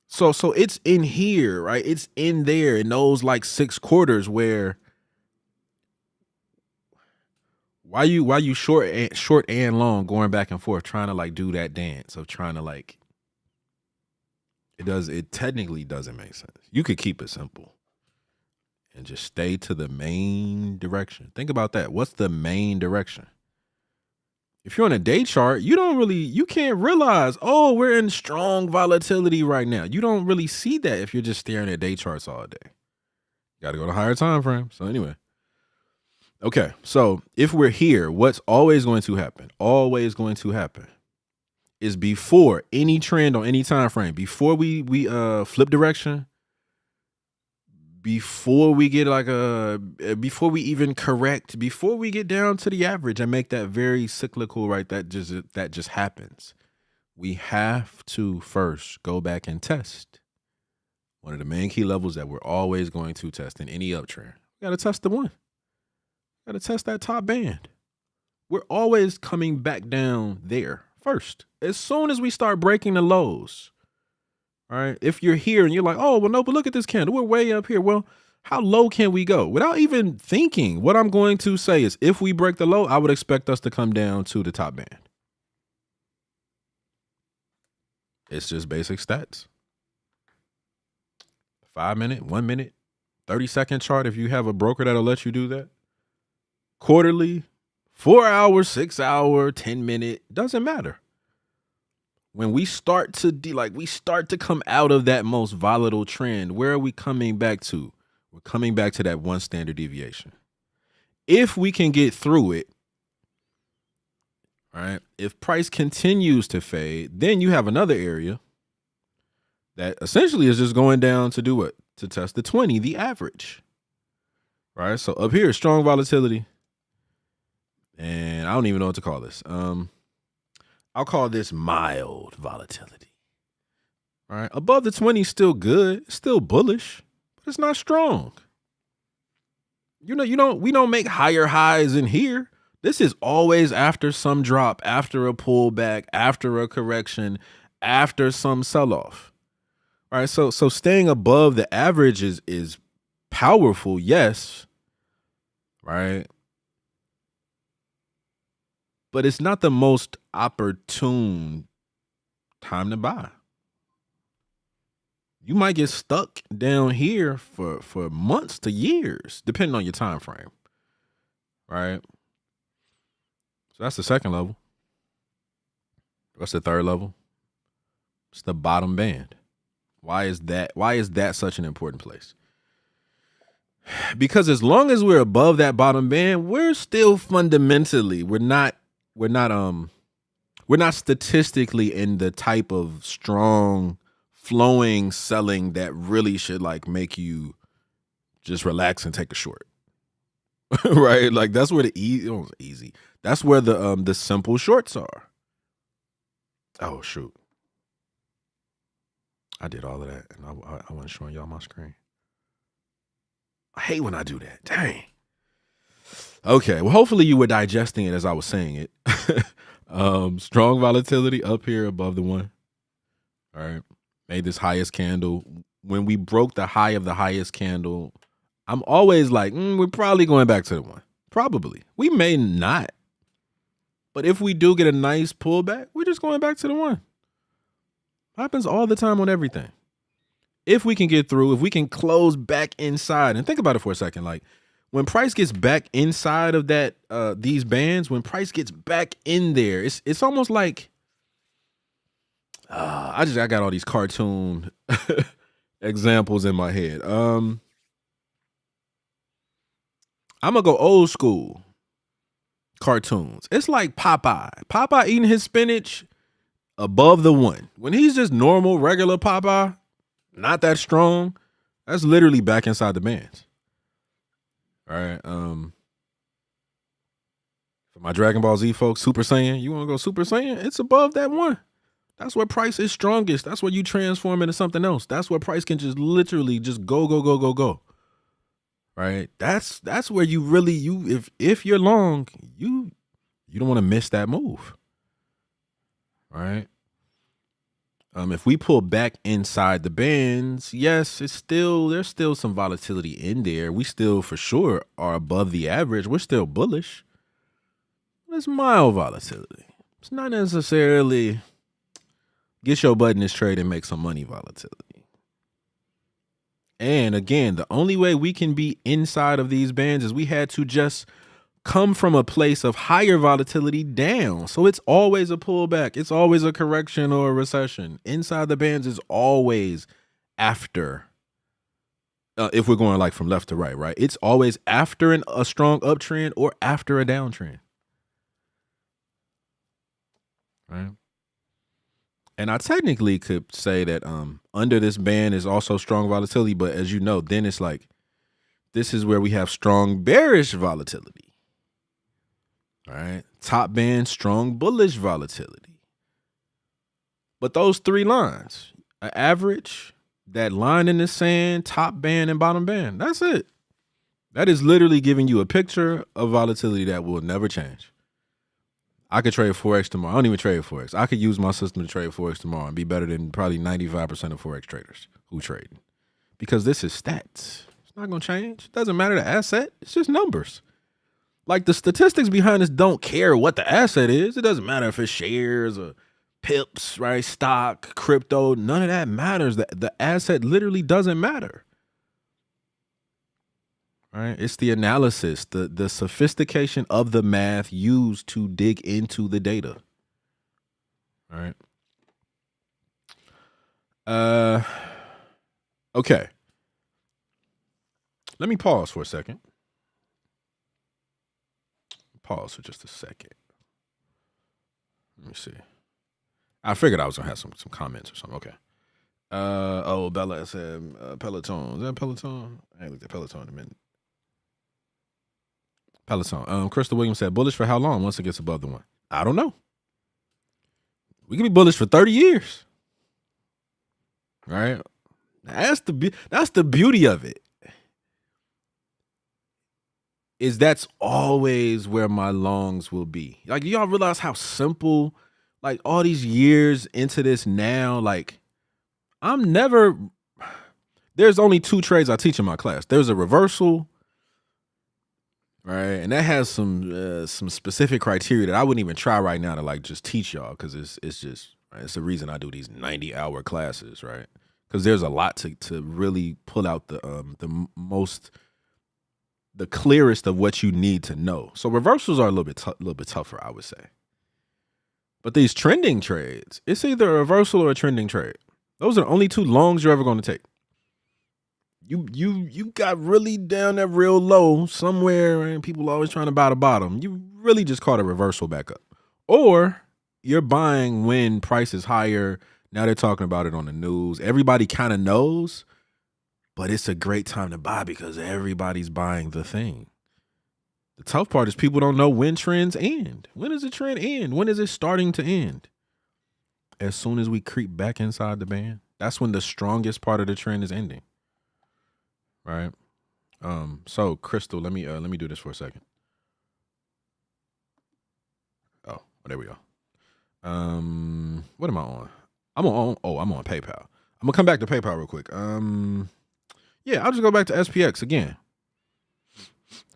So it's in here, right? It's in there in those 6 quarters where why you short and long going back and forth trying to do that dance of trying to it technically doesn't make sense. You could keep it simple and just stay to the main direction. Think about that. What's the main direction? If you're on a day chart, you can't realize, oh, we're in strong volatility right now. You don't really see that if you're just staring at day charts all day. You got to go to higher time frame. So anyway. Okay, so if we're here, what's always going to happen? Always going to happen is before any trend on any time frame, before we flip direction, before we get before we even correct, before we get down to the average and make that very cyclical, right? That just happens. We have to first go back and test one of the main key levels that we're always going to test in any uptrend. We got to test the 1. Got to test that top band. We're always coming back down there first. As soon as we start breaking the lows, all right? If you're here and you're like, oh, well, no, but look at this candle. We're way up here. Well, How low can we go? Without even thinking, what I'm going to say is if we break the low, I would expect us to come down to the top band. It's just basic stats. 5 minute, 1 minute, 30-second chart if you have a broker that'll let you do that. Quarterly, 4 hour, 6 hour, 10-minute, doesn't matter. When we start to come out of that most volatile trend, where are we coming back to? We're coming back to that one standard deviation. If we can get through it, right? If price continues to fade, then you have another area that essentially is just going down to do what? To test the 20, the average. Right? So up here, strong volatility. And I don't even know what to call this. I'll call this mild volatility. All right. Above the 20 is still good, still bullish, but it's not strong. We don't make higher highs in here. This is always after some drop, after a pullback, after a correction, after some sell-off. All right. So staying above the average is powerful, yes. Right. But it's not the most opportune time to buy. You might get stuck down here for months to years, depending on your time frame. Right? So that's the second level. What's the third level? It's the bottom band. Why is that such an important place? Because as long as we're above that bottom band, we're still fundamentally, we're not statistically in the type of strong flowing selling that really should like make you just relax and take a short. Right? Like that's where the easy. That's where the simple shorts are. Oh shoot. I did all of that and I wasn't showing y'all my screen. I hate when I do that. Dang. Okay, well, hopefully you were digesting it as I was saying it. Strong volatility up here above the 1. All right. Made this highest candle. When we broke the high of the highest candle, I'm always like, we're probably going back to the 1. Probably. We may not. But if we do get a nice pullback, we're just going back to the 1. Happens all the time on everything. If we can get through, if we can close back inside, and think about it for a second, like, when price gets back inside of that, these bands, when price gets back in there, it's almost like I got all these cartoon examples in my head. I'm gonna go old school cartoons. It's like Popeye. Popeye eating his spinach above the 1. When he's just normal, regular Popeye, not that strong, that's literally back inside the bands. All right. For my Dragon Ball Z folks, Super Saiyan, you want to go Super Saiyan? It's above that 1. That's where price is strongest. That's where you transform into something else. That's where price can just literally just go. Right? That's where you really if you're long, you don't want to miss that move. All right. If we pull back inside the bands, yes, there's still some volatility in there. We still for sure are above the average. We're still bullish. It's mild volatility. It's not necessarily get your butt in this trade and make some money volatility. And again, the only way we can be inside of these bands is we had to just come from a place of higher volatility down. So it's always a pullback. It's always a correction or a recession. Inside the bands is always after, if we're going like from left to right? It's always after a strong uptrend or after a downtrend. Right? And I technically could say that under this band is also strong volatility, but as you know, then it's like, this is where we have strong bearish volatility. All right. Top band, strong bullish volatility. But those 3 lines, an average, that line in the sand, top band and bottom band, that's it. That is literally giving you a picture of volatility that will never change. I could trade Forex tomorrow. I don't even trade Forex. I could use my system to trade Forex tomorrow and be better than probably 95% of Forex traders who trade. Because this is stats. It's It's not going to change. It doesn't matter the asset. It's just numbers. Like the statistics behind this don't care what the asset is. It doesn't matter if it's shares or pips, right? Stock, crypto, none of that matters. The asset literally doesn't matter. Right? It's the analysis, the sophistication of the math used to dig into the data. All right. Okay. Let me pause for a second. Pause for just a second. Let me see. I figured I was gonna have some comments or something. Okay. Bella said Peloton. Is that Peloton? I ain't looked at Peloton in a minute. Peloton. Crystal Williams said bullish for how long once it gets above the one? I don't know. We can be bullish for 30 years. Right? That's the beauty of it. Is that's always where my longs will be. Like, y'all realize how simple, like all these years into this now, like there's only 2 trades I teach in my class. There's a reversal, right? And that has some specific criteria that I wouldn't even try right now to like just teach y'all, because it's just, right? It's the reason I do these 90-hour classes, right? Because there's a lot to really pull out the clearest of what you need to know. So reversals are a little bit tougher, I would say. But these trending trades, it's either a reversal or a trending trade. Those are the only 2 longs you're ever going to take. You got really down that real low somewhere, and people always trying to buy the bottom. You really just caught a reversal back up. Or you're buying when price is higher. Now they're talking about it on the news. Everybody kind of knows, but it's a great time to buy because everybody's buying the thing. The tough part is people don't know when trends end. When does a trend end? When is it starting to end? As soon as we creep back inside the band, that's when the strongest part of the trend is ending. Right? So Crystal, let me do this for a second. Oh, there we go. What am I on? I'm on PayPal. I'm gonna come back to PayPal real quick. Yeah, I'll just go back to SPX again.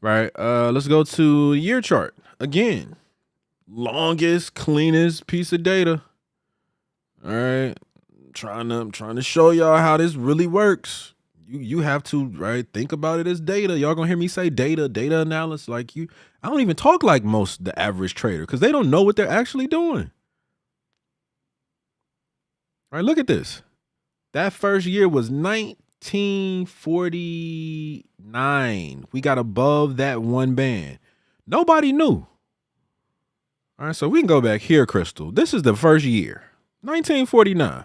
Right. Let's go to year chart again. Longest, cleanest piece of data. All right. I'm trying to show y'all how this really works. You have to, right, think about it as data. Y'all gonna hear me say data analysis. Like I don't even talk like the average trader because they don't know what they're actually doing. All right, look at this. That first year was 1949. We got above that one band. Nobody knew. All right, so we can go back here, Crystal. This is the first year, 1949.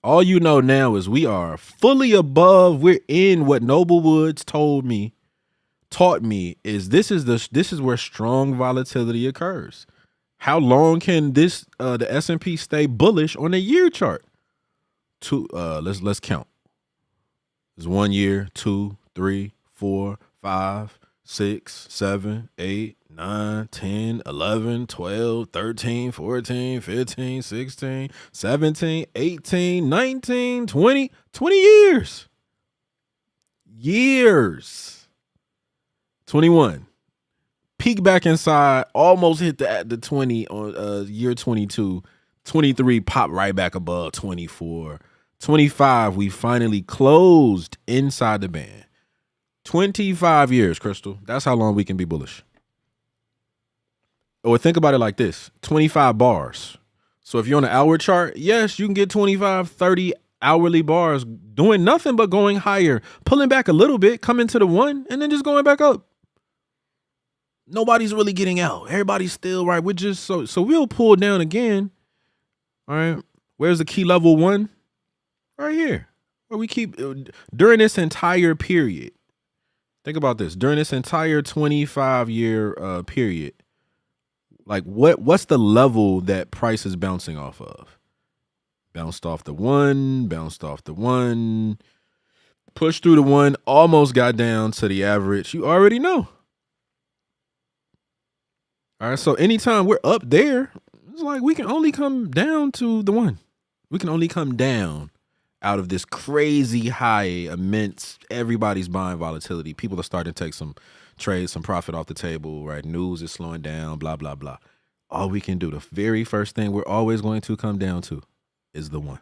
All you know now is we are fully above. We're in what Noble Woods taught me is this is where strong volatility occurs. How long can the S&P stay bullish on a year chart? Let's count. There's 1 year, 2, 3, 4, 5, 6, 7, 8, 9, 10, 11, 12, 13, 14, 15, 16, 17, 18, 19, 20 years. 21. Peak back inside, almost hit the 20 on year 22. 23 popped right back above 24. 25, we finally closed inside the band. 25 years, Crystal. That's how long we can be bullish. Or think about it like this, 25 bars. So if you're on an hour chart, yes, you can get 25, 30 hourly bars doing nothing but going higher, pulling back a little bit, coming to the 1, and then just going back up. Nobody's really getting out. Everybody's still right. We're just so we'll pull down again. All right. Where's the key level 1? Right here. Where we keep during this entire period. Think about this. During this entire 25-year period, like what's the level that price is bouncing off of? Bounced off the 1, bounced off the 1, pushed through the 1, almost got down to the average. You already know. All right, so anytime we're up there, it's like we can only come down to the 1. We can only come down out of this crazy high, immense, everybody's buying volatility. People are starting to take some trades, some profit off the table, right? News is slowing down, blah, blah, blah. All we can do, the very first thing we're always going to come down to is the one.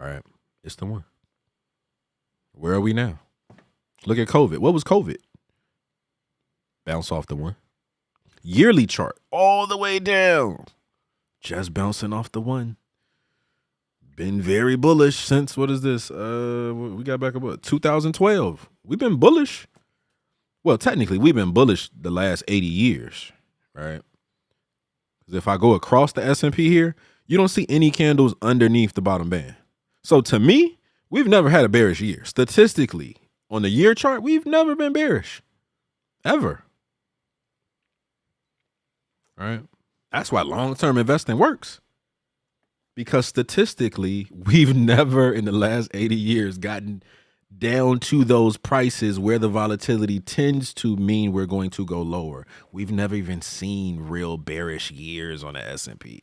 All right. It's the one. Where are we now? Look at COVID. What was COVID? Bounce off the one. Yearly chart all the way down. Just bouncing off the one. Been very bullish since, what is this? We got back up 2012. We've been bullish. Well, technically, we've been bullish the last 80 years, right? Because if I go across the S&P here, you don't see any candles underneath the bottom band. So to me, we've never had a bearish year. Statistically, on the year chart, we've never been bearish. Ever. All right? That's why long-term investing works. Because statistically, we've never in the last 80 years gotten down to those prices where the volatility tends to mean we're going to go lower. We've never even seen real bearish years on the S&P.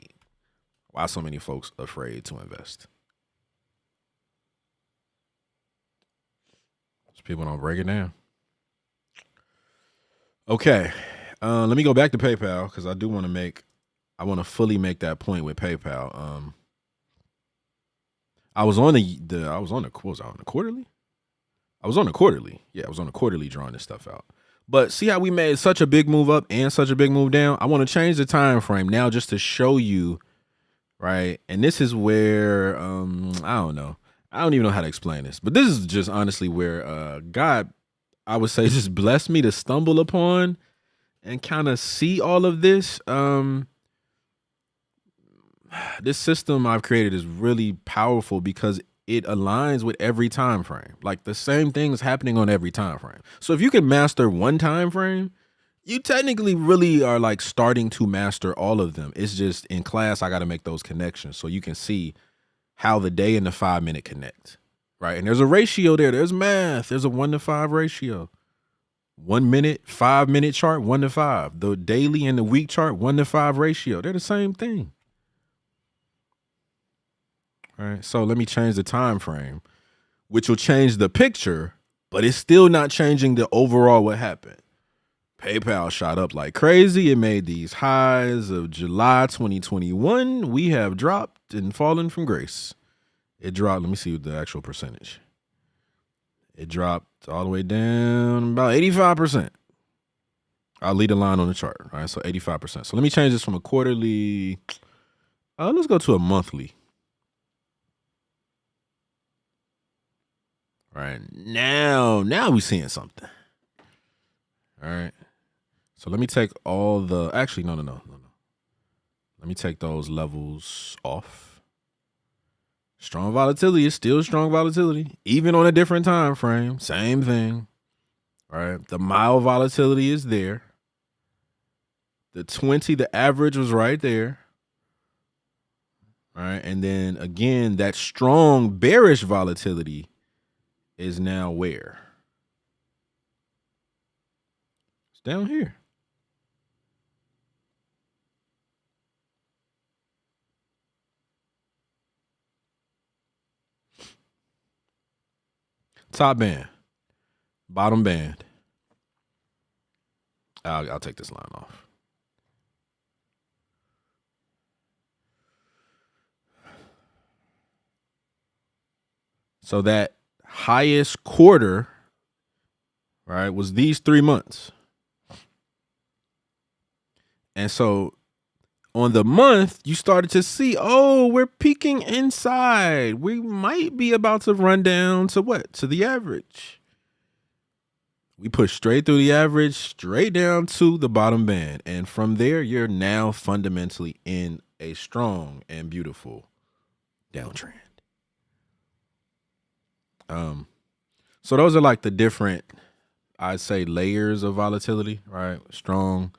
Why so many folks afraid to invest? People don't break it down. Okay. Let me go back to PayPal because I do want to fully make that point with PayPal. I was on the quarterly? I was on the quarterly. Yeah, I was on the quarterly drawing this stuff out. But see how we made such a big move up and such a big move down? I want to change the time frame now just to show you, right? And this is where I don't know. I don't even know how to explain this. But this is just honestly where God, I would say, just blessed me to stumble upon and kind of see all of this. This system I've created is really powerful because it aligns with every time frame. Like the same thing is happening on every time frame. So if you can master one time frame, you technically really are like starting to master all of them. It's just in class, I got to make those connections so you can see how the day and the 5 minute connect, right? And there's a ratio there. There's math. There's a 1-to-5 ratio. 1 minute, 5 minute chart, 1-to-5. The daily and the week chart, 1-to-5 ratio. They're the same thing. All right, so let me change the time frame, which will change the picture, but it's still not changing the overall what happened. PayPal shot up like crazy. It made these highs of July 2021. We have dropped and fallen from grace. It dropped. Let me see the actual percentage. It dropped all the way down about 85%. I'll lead a line on the chart. All right, so 85%. So let me change this from a quarterly. Let's go to a monthly. All right, now we're seeing something. All right. So let me take all the, actually, no. Let me take those levels off. Strong volatility is still strong volatility, even on a different time frame. Same thing. All right. The mild volatility is there. The 20, the average was right there. All right. And then again, that strong bearish volatility is now where? It's down here. Top band, bottom band. I'll take this line off. So that highest quarter, right, was these 3 months. And so on the month, you started to see, oh, we're peaking inside. We might be about to run down to what? To the average. We push straight through the average, straight down to the bottom band. And from there, you're now fundamentally in a strong and beautiful downtrend. So those are like the different, I'd say, layers of volatility, right? Strong,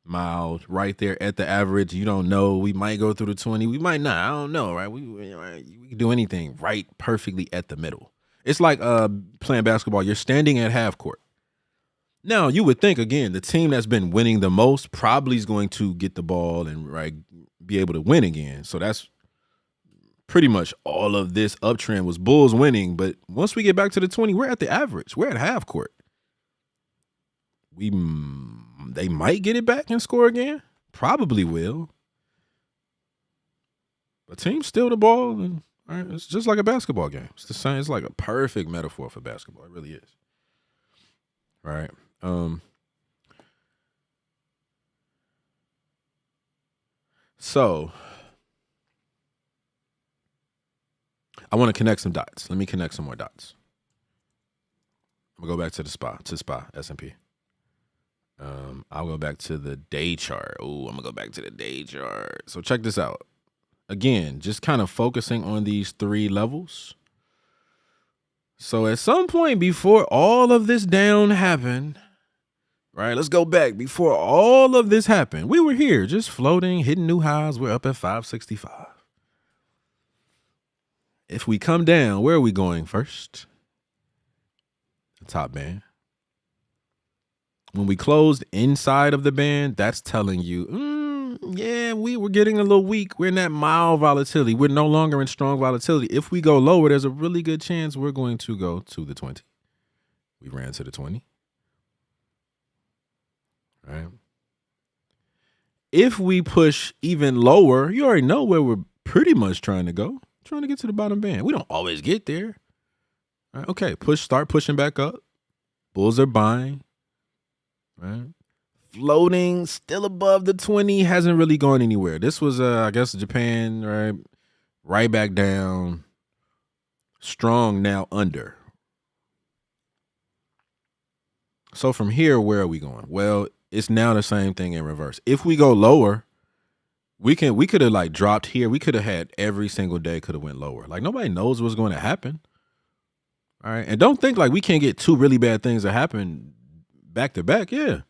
mild, right there at the average. You don't know. We might go through the 20. We might not. I don't know, right? We can do anything right perfectly at the middle. It's like playing basketball. You're standing at half court. Now, you would think, again, the team that's been winning the most probably is going to get the ball and right be able to win again. So that's pretty much all of this uptrend was Bulls winning. But once we get back to the 20, we're at the average. We're at half court. They might get it back and score again. Probably will. But teams steal the ball, and it's just like a basketball game. It's the same. It's like a perfect metaphor for basketball. It really is. Right. So I want to connect some dots. Let me connect some more dots. I'm gonna go back to the SPY S&P. I'll go back to the day chart. Oh, I'm gonna go back to the day chart. So check this out. Again, just kind of focusing on these 3 levels. So at some point before all of this down happened, right? Let's go back. Before all of this happened, we were here just floating, hitting new highs. We're up at 565. If we come down, where are we going first? The top band. When we closed inside of the band, that's telling you, yeah, we were getting a little weak. We're in that mild volatility. We're no longer in strong volatility. If we go lower, there's a really good chance we're going to go to the 20. We ran to the 20. All right. If we push even lower, you already know where we're pretty much trying to go. Trying to get to the bottom band. We don't always get there. All right, okay, start pushing back up. Bulls are buying. Right. Floating still above the 20, hasn't really gone anywhere. This was I guess Japan, right back down. Strong now under. So from here, where are we going? Well, it's now the same thing in reverse. If we go lower, we could have like dropped here. We could have had every single day could have went lower. Like nobody knows what's going to happen. All right. And don't think like we can't get 2 really bad things that happen back to back. Yeah.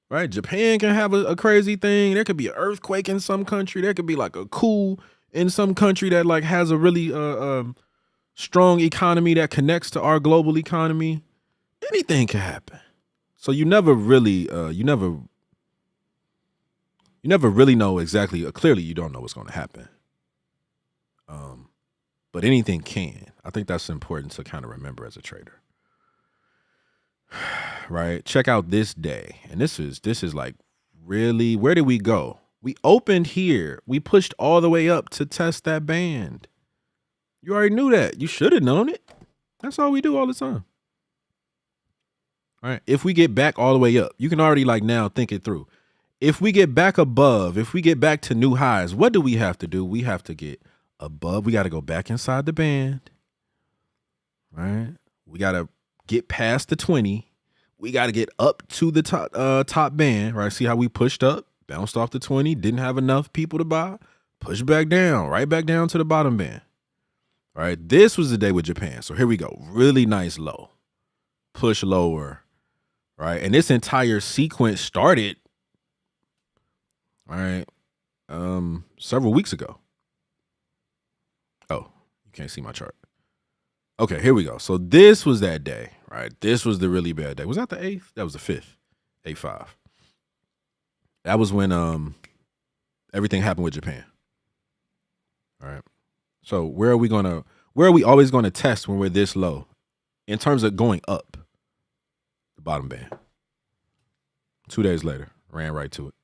Right. Japan can have a crazy thing. There could be an earthquake in some country. There could be like a coup in some country that like has a really strong economy that connects to our global economy. Anything can happen. So you never really you never really know exactly. Clearly, you don't know what's going to happen. But anything can. I think that's important to kind of remember as a trader. Right? Check out this day. And this is like really, where did we go? We opened here. We pushed all the way up to test that band. You already knew that. You should have known it. That's all we do all the time. All right. If we get back all the way up, you can already like now think it through. If we get back above, if we get back to new highs, what do we have to do? We have to get above. We got to go back inside the band. Right? We got to get past the 20. We got to get up to the top band, right? See how we pushed up, bounced off the 20, didn't have enough people to buy, pushed back down, right back down to the bottom band. All right, this was the day with Japan. So here we go. Really nice low. Push lower, right? And this entire sequence started, all right, several weeks ago. Oh, you can't see my chart. Okay, here we go. So this was that day, right? This was the really bad day. Was that the 8th? That was the 5th. 8-5. That was when everything happened with Japan. All right. So where are we always going to test when we're this low in terms of going up? The bottom band. 2 days later, ran right to it.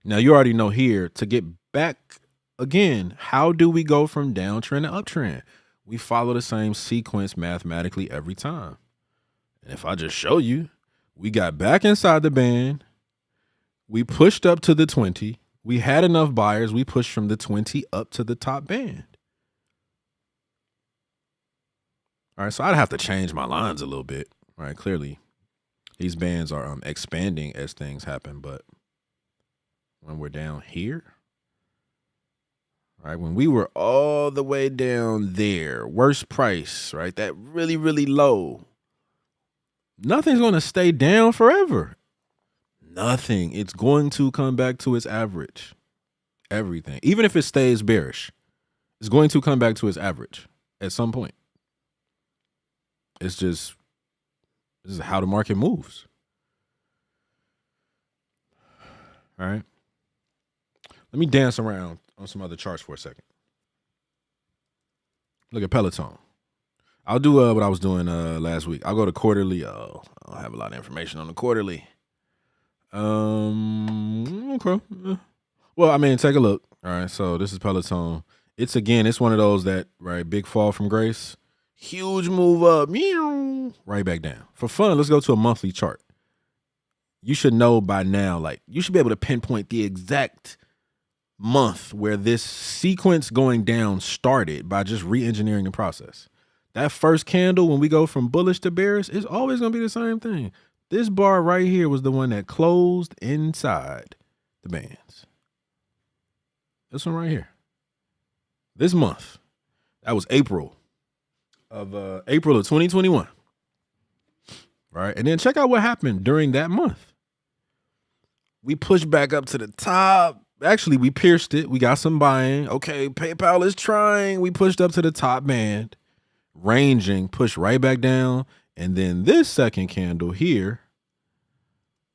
Now you already know here to get back again, how do we go from downtrend to uptrend? We follow the same sequence mathematically every time. And if I just show you, we got back inside the band. We pushed up to the 20. We had enough buyers. We pushed from the 20 up to the top band. All right, so I'd have to change my lines a little bit. All right, clearly these bands are expanding as things happen. But when we're down here, right, when we were all the way down there, worst price, right, that really, really low, nothing's going to stay down forever. Nothing. It's going to come back to its average. Everything. Even if it stays bearish, it's going to come back to its average at some point. This is how the market moves. All right. Let me dance around on some other charts for a second. Look at Peloton. I'll do what I was doing last week. I'll go to quarterly. I don't have a lot of information on the quarterly. Okay. Well, I mean, take a look. All right. So this is Peloton. It's one of those that, right, big fall from grace. Huge move up. Meow, right back down. For fun, let's go to a monthly chart. You should know by now, like, you should be able to pinpoint the exact month where this sequence going down started by just re-engineering the process. That first candle, when we go from bullish to bearish, is always going to be the same thing. This bar right here was the one that closed inside the bands. This one right here. This month. That was April of 2021. Right? And then check out what happened during that month. We pushed back up to the top. Actually, we pierced it. We got some buying. Okay, PayPal is trying. We pushed up to the top band, ranging, pushed right back down. And then this second candle here,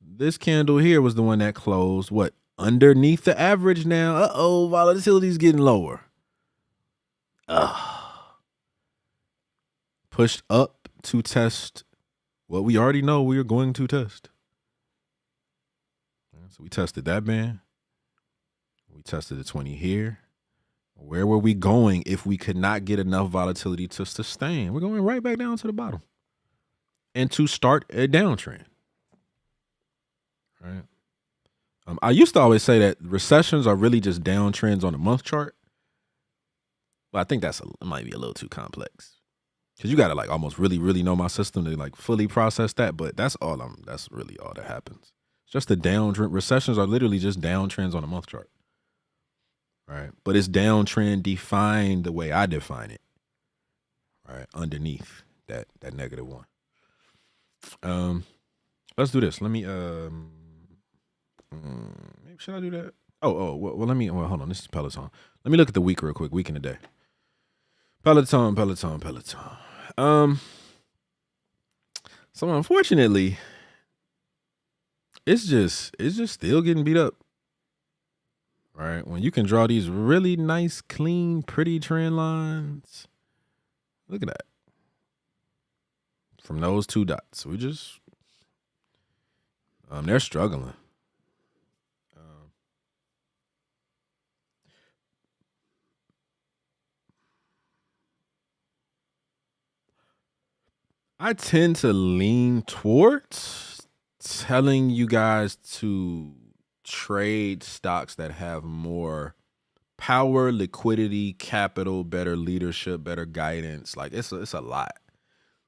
this candle here was the one that closed, what, underneath the average now. Uh-oh, volatility's getting lower. Pushed up to test what we already know we are going to test. So we tested that band. We tested the 20 here. Where were we going if we could not get enough volatility to sustain? We're going right back down to the bottom and to start a downtrend. Right. I used to always say that recessions are really just downtrends on a month chart. But I think it might be a little too complex. Because you got to like almost really, really know my system to like fully process that. But that's really all that happens. It's just the downtrend. Recessions are literally just downtrends on a month chart. Right. But it's downtrend defined the way I define it. Right. Underneath that negative one. Let's do this. Let me should I do that? Well, hold on. This is Peloton. Let me look at the week real quick. Week in a day. Peloton. So unfortunately, it's just still getting beat up. Right? When you can draw these really nice, clean, pretty trend lines. Look at that. From those two dots. We just they're struggling. I tend to lean towards telling you guys to trade stocks that have more power, liquidity, capital, better leadership, better guidance. Like it's a lot.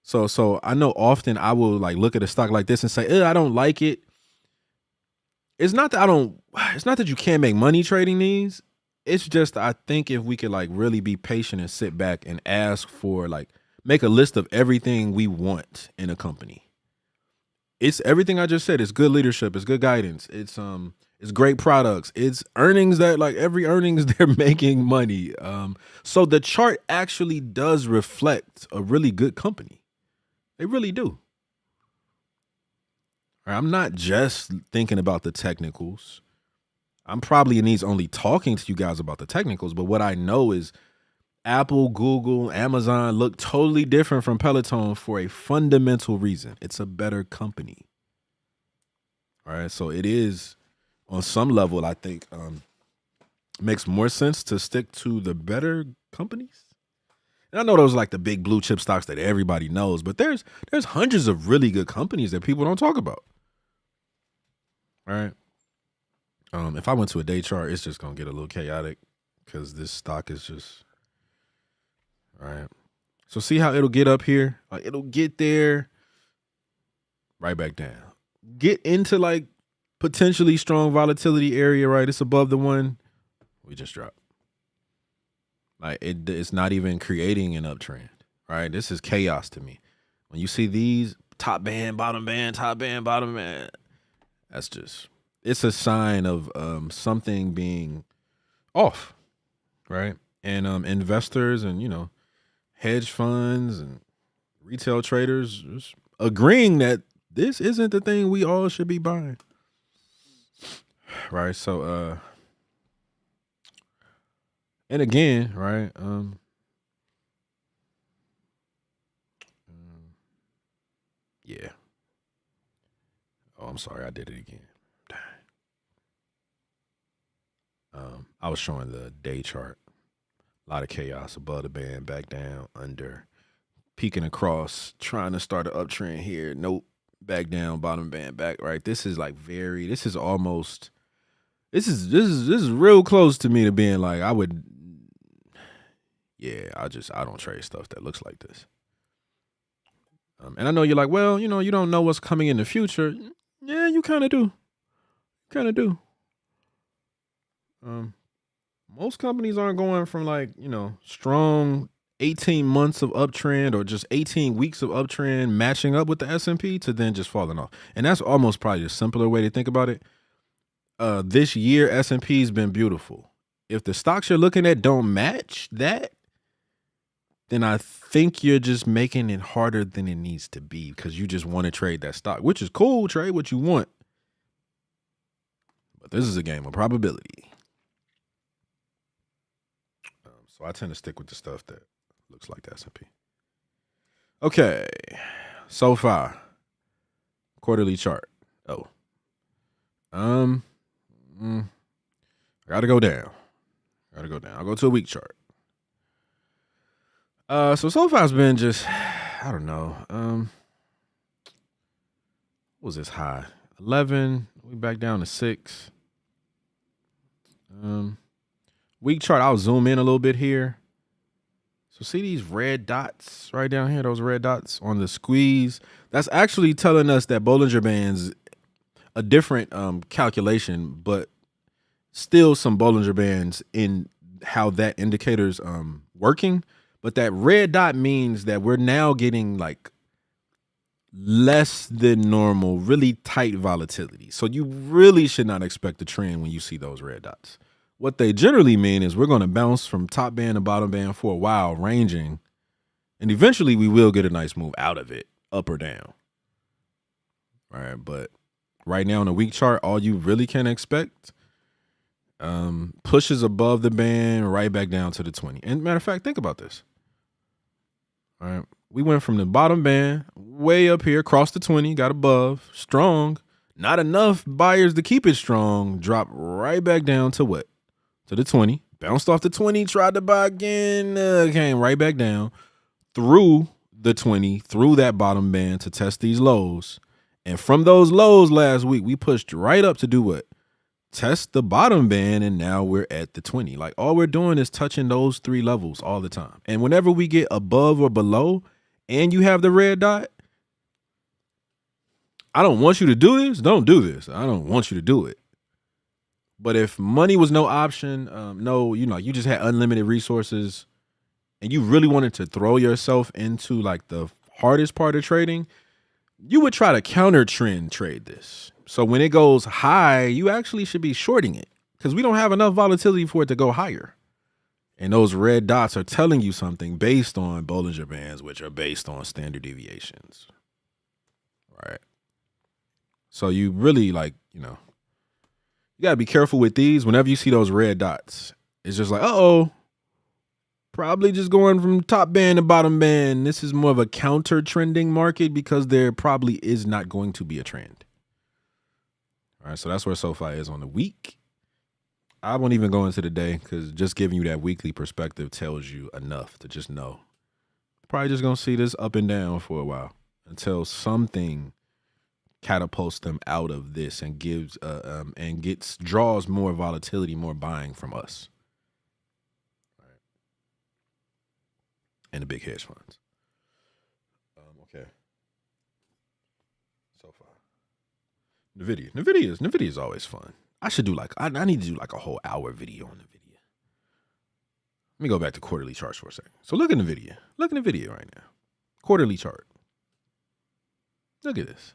So I know often I will like look at a stock like this and say, I don't like it. It's not that you can't make money trading these. It's just I think if we could like really be patient and sit back and ask for like make a list of everything we want in a company. It's everything I just said. It's good leadership. It's good guidance. It's great products. It's earnings that like every earnings they're making money. So the chart actually does reflect a really good company. They really do. I'm not just thinking about the technicals. I'm probably in these only talking to you guys about the technicals, but what I know is Apple, Google, Amazon look totally different from Peloton for a fundamental reason. It's a better company. All right. So it is on some level, I think, makes more sense to stick to the better companies. And I know those are like the big blue chip stocks that everybody knows, but there's hundreds of really good companies that people don't talk about. All right. If I went to a day chart, it's just gonna get a little chaotic because this stock is just all right. So see how it'll get up here? Like it'll get there, right back down. Get into like potentially strong volatility area, right? It's above the one we just dropped. Like it's not even creating an uptrend, right? This is chaos to me. When you see these top band, bottom band, top band, bottom band, it's a sign of something being off, right? And investors and hedge funds and retail traders just agreeing that this isn't the thing we all should be buying, right? So and again, right? Yeah. Oh, I'm sorry. I did it again. I was showing the day chart. A lot of chaos above the band, back down, under, peeking across, trying to start an uptrend here. Nope. Back down, bottom band, back right. This is like this is almost this is real close to me to being like I would yeah, I don't trade stuff that looks like this. And I know you're like, well, you don't know what's coming in the future. Yeah, you kind of do. Kind of do. Most companies aren't going from like, strong 18 months of uptrend or just 18 weeks of uptrend matching up with the S&P to then just falling off. And that's almost probably the simpler way to think about it. This year S&P's been beautiful. If the stocks you're looking at don't match that, then I think you're just making it harder than it needs to be because you just want to trade that stock, which is cool. Trade what you want. But this is a game of probability. So I tend to stick with the stuff that looks like the S&P. Okay. So far. Quarterly chart. Oh. I gotta go down. I'll go to a week chart. So far it's been just, I don't know. What was this high? 11. We back down to 6. Week chart, I'll zoom in a little bit here. So see these red dots right down here, those red dots on the squeeze? That's actually telling us that Bollinger Bands, a different calculation, but still some Bollinger Bands in how that indicator's working. But that red dot means that we're now getting like less than normal, really tight volatility. So you really should not expect a trend when you see those red dots. What they generally mean is we're going to bounce from top band to bottom band for a while, ranging, and eventually we will get a nice move out of it, up or down. All right, but right now on the week chart, all you really can expect pushes above the band, right back down to the 20. And matter of fact, think about this. All right, we went from the bottom band way up here, crossed the 20, got above, strong, not enough buyers to keep it strong, dropped right back down to what? To the 20, bounced off the 20, tried to buy again, came right back down through the 20, through that bottom band to test these lows. And from those lows last week, we pushed right up to do what? Test the bottom band, and now we're at the 20. Like all we're doing is touching those 3 levels all the time. And whenever we get above or below and you have the red dot, I don't want you to do this. Don't do this. I don't want you to do it. But if money was no option, you just had unlimited resources and you really wanted to throw yourself into like the hardest part of trading, you would try to counter trend trade this. So when it goes high, you actually should be shorting it because we don't have enough volatility for it to go higher. And those red dots are telling you something based on Bollinger Bands, which are based on standard deviations. Right. So you really you got to be careful with these. Whenever you see those red dots, it's just like, probably just going from top band to bottom band. This is more of a counter trending market because there probably is not going to be a trend. All right, so that's where SoFi is on the week. I won't even go into the day because just giving you that weekly perspective tells you enough to just know. Probably just going to see this up and down for a while until something catapults them out of this and gives draws more volatility, more buying from us, right? And the big hedge funds. Okay. So far, Nvidia is always fun. I should do I need to do like a whole hour video on Nvidia. Let me go back to quarterly charts for a second. So look at Nvidia. Look at Nvidia right now. Quarterly chart. Look at this.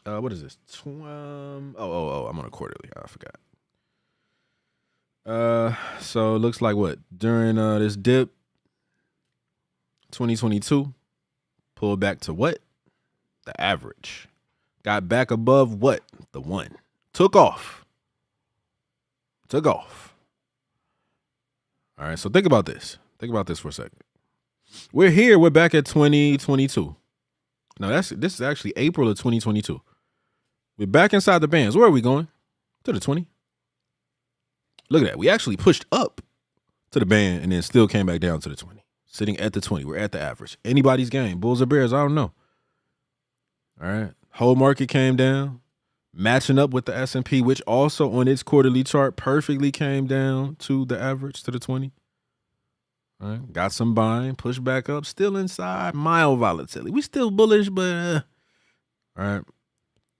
What is this? I'm on a quarterly. I forgot. So it looks like what? During this dip, 2022, pulled back to what? The average. Got back above what? The 1. Took off. All right, so think about this. Think about this for a second. We're here. We're back at 2022. Now this is actually April of 2022. We're back inside the bands. Where are we going? To the 20. Look at that. We actually pushed up to the band and then still came back down to the 20. Sitting at the 20. We're at the average. Anybody's game. Bulls or Bears, I don't know. All right. Whole market came down. Matching up with the S&P, which also on its quarterly chart perfectly came down to the average, to the 20. All right. Got some buying, pushed back up, still inside, mild volatility. We still bullish, but all right.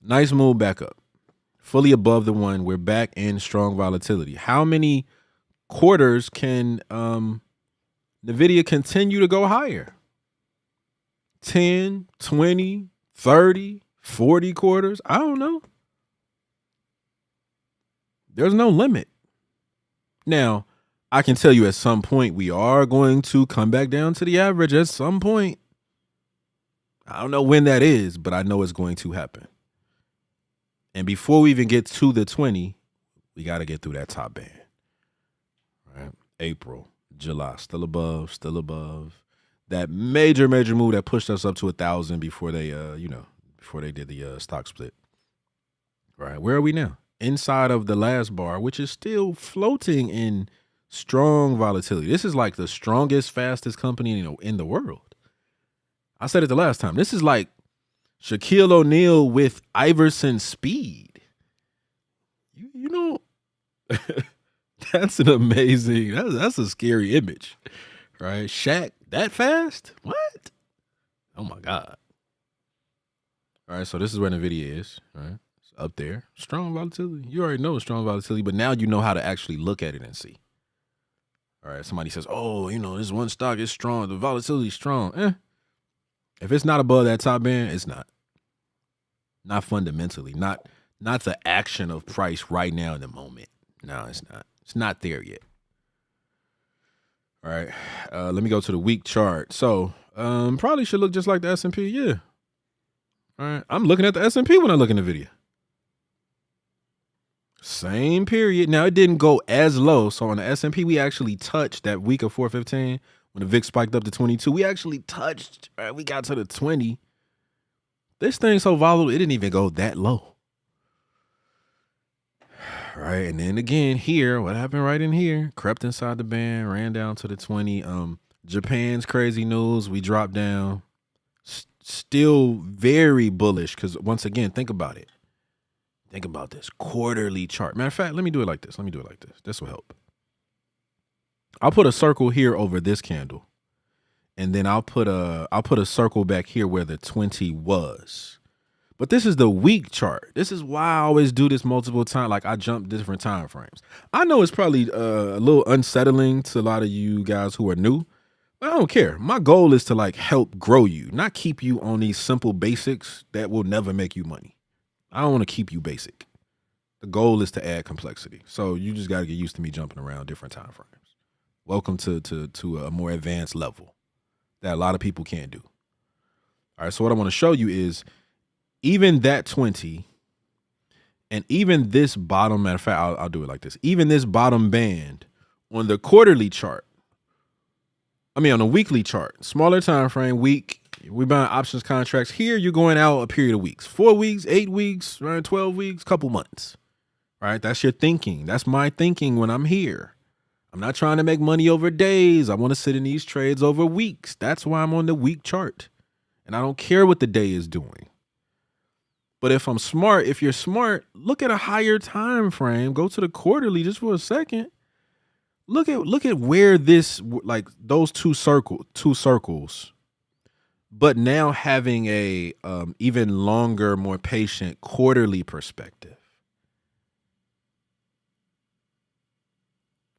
Nice move back up. Fully above the one. We're back in strong volatility. How many quarters can NVIDIA continue to go higher? 10, 20, 30, 40 quarters? I don't know. There's no limit. Now, I can tell you at some point we are going to come back down to the average at some point. I don't know when that is, but I know it's going to happen. And before we even get to the 20, we got to get through that top band. All right. April, July, still above. That major move that pushed us up to 1,000 before they before they did the stock split. All right. Where are we now? Inside of the last bar, which is still floating in strong volatility. This is like the strongest, fastest company in the world. I said it the last time. This is like Shaquille O'Neal with Iverson speed. You know, that's an amazing, that's a scary image, right? Shaq that fast? What? Oh my God. All right, so this is where NVIDIA is, all right? It's up there. Strong volatility. You already know it's strong volatility, but now you know how to actually look at it and see. All right, somebody says, oh, this one stock is strong. The volatility is strong. If it's not above that top band, it's not. Not fundamentally. Not the action of price right now in the moment. No, it's not. It's not there yet. All right, let me go to the week chart. So probably should look just like the S&P, yeah. All right, I'm looking at the S&P when I look in the video. Same period. Now, it didn't go as low. So on the S&P, we actually touched that week of 415 when the VIX spiked up to 22. We actually touched, right? We got to the 20. This thing's so volatile, it didn't even go that low. Right, and then again here, what happened right in here? Crept inside the band, ran down to the 20. Japan's crazy news. We dropped down. Still very bullish because once again, think about it. Think about this quarterly chart. Matter of fact, let me do it like this. This will help. I'll put a circle here over this candle, and then I'll put a circle back here where the 20 was. But this is the week chart. This is why I always do this multiple times. Like I jump different time frames. I know it's probably a little unsettling to a lot of you guys who are new. I don't care. My goal is to like help grow you, not keep you on these simple basics that will never make you money. I don't want to keep you basic. The goal is to add complexity. So you just got to get used to me jumping around different time frames. Welcome to a more advanced level that a lot of people can't do. All right. So what I want to show you is even that 20 and even this bottom, matter of fact, I'll do it like this. Even this bottom band on the quarterly chart, on the weekly chart, smaller time frame, week, we buying options contracts. Here you're going out a period of weeks, 4 weeks, 8 weeks, right, 12 weeks, couple months, right? That's your thinking. That's my thinking when I'm here. I'm not trying to make money over days. I want to sit in these trades over weeks. That's why I'm on the week chart. And I don't care what the day is doing. But if you're smart, look at a higher time frame. Go to the quarterly just for a second. Look at where this, like those two circles, but now having a even longer, more patient quarterly perspective.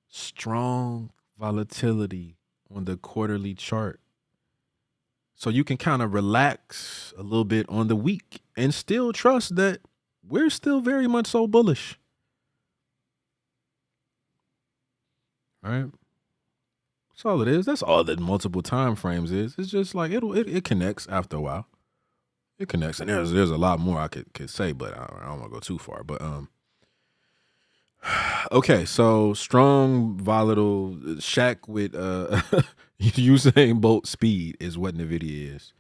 Strong volatility on the quarterly chart. So you can kind of relax a little bit on the week and still trust that we're still very much so bullish. All right. That's all it is. That's all that multiple time frames is. It's just like it connects after a while. It connects. And there's a lot more I could say, but I don't want to go too far. But okay, so strong, volatile, Shaq with Usain Bolt speed is what NVIDIA is.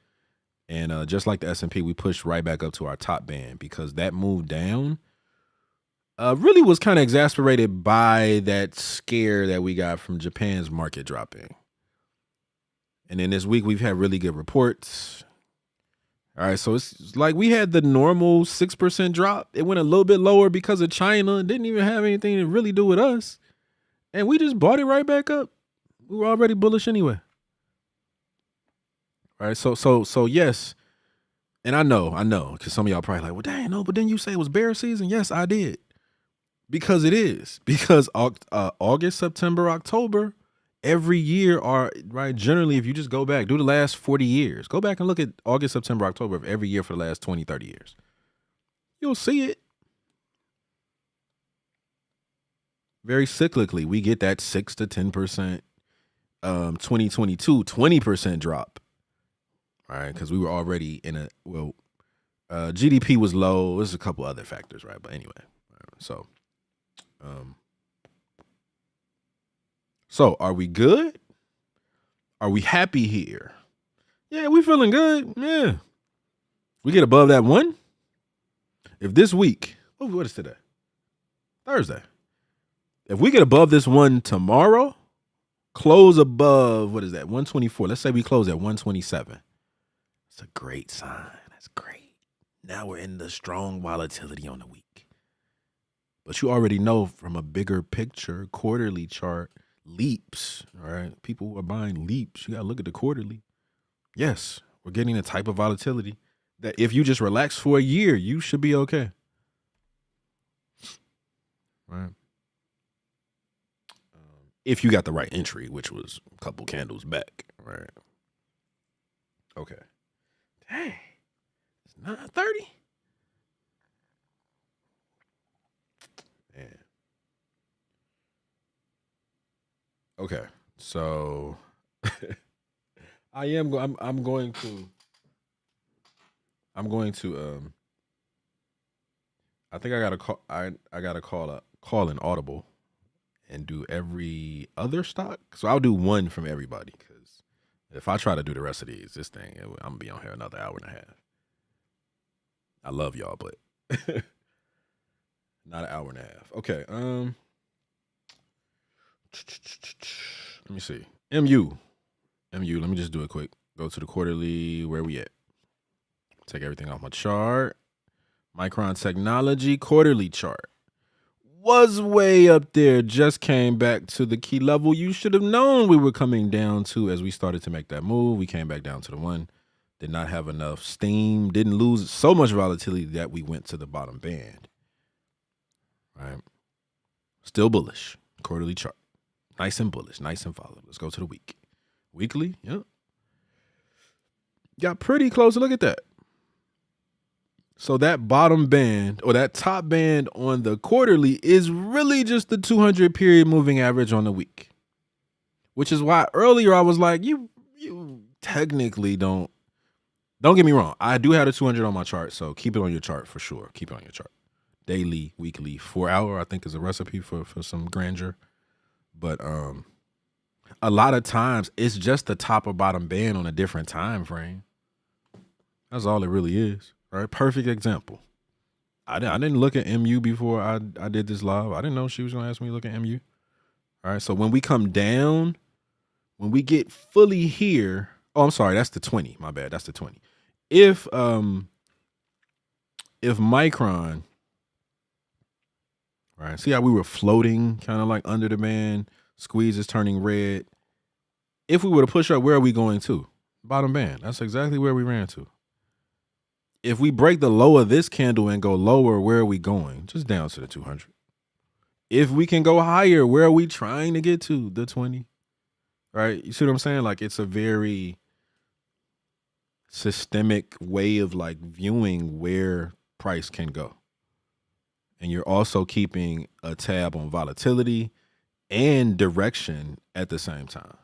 And just like the S&P, we pushed right back up to our top band because that move down really was kind of exasperated by that scare that we got from Japan's market dropping. And then this week, we've had really good reports. All right, so it's like we had the normal 6% drop. It went a little bit lower because of China. It didn't even have anything to really do with us. And we just bought it right back up. We were already bullish anyway. All right, so yes. And I know, because some of y'all probably like, well, dang, no, but then you say it was bear season. Yes, I did. Because it is. Because August, September, October, every year are, right, generally, if you just go back, do the last 40 years. Go back and look at August, September, October of every year for the last 20, 30 years. You'll see it. Very cyclically, we get that 6 to 10%, 2022, 20% drop. All right, because we were already in a, well, GDP was low. There's a couple other factors, right? But anyway, so are we good? Are we happy here? Yeah, we feeling good. Yeah. We get above that one. If this week, what is today? Thursday. If we get above this one tomorrow, close above, what is that? 124. Let's say we close at 127. It's a great sign. That's great. Now we're in the strong volatility on the week. But you already know from a bigger picture, quarterly chart, leaps, all right? People who are buying leaps, you got to look at the quarterly. Yes, we're getting a type of volatility that if you just relax for a year, you should be okay. Right. If you got the right entry, which was a couple candles back, right? Okay. Dang. It's 9:30. Man. Okay. So I'm going to I think I gotta call an audible and do every other stock. So I'll do one from everybody because if I try to do the rest of these, I'm gonna be on here another hour and a half. I love y'all, but not an hour and a half. Okay. Let me see. MU. Let me just do it quick. Go to the quarterly. Where we at? Take everything off my chart. Micron Technology quarterly chart was way up there. Just came back to the key level you should have known we were coming down to as we started to make that move. We came back down to the one. Did not have enough steam. Didn't lose so much volatility that we went to the bottom band. Right. Still bullish. Quarterly chart. Nice and bullish. Nice and follow. Let's go to the week. Weekly. Yep. Got pretty close. Look at that. So that bottom band or that top band on the quarterly is really just the 200 period moving average on the week, which is why earlier I was like, you technically don't get me wrong. I do have the 200 on my chart. So keep it on your chart for sure. Keep it on your chart. Daily, weekly, 4 hour, I think is a recipe for some grandeur. But a lot of times it's just the top or bottom band on a different time frame. That's all it really is. Right? Perfect example. I didn't look at MU before I did this live. I didn't know she was going to ask me to look at MU. All right. So when we come down, when we get fully here, oh, I'm sorry. That's the 20. My bad. That's the 20. If Micron, right, see how we were floating kind of like under the band, squeeze is turning red. If we were to push up, where are we going to? Bottom band. That's exactly where we ran to. If we break the low of this candle and go lower, where are we going? Just down to the 200. If we can go higher, where are we trying to get to? The 20. Right? You see what I'm saying? Like it's a very systemic way of like viewing where price can go. And you're also keeping a tab on volatility and direction at the same time.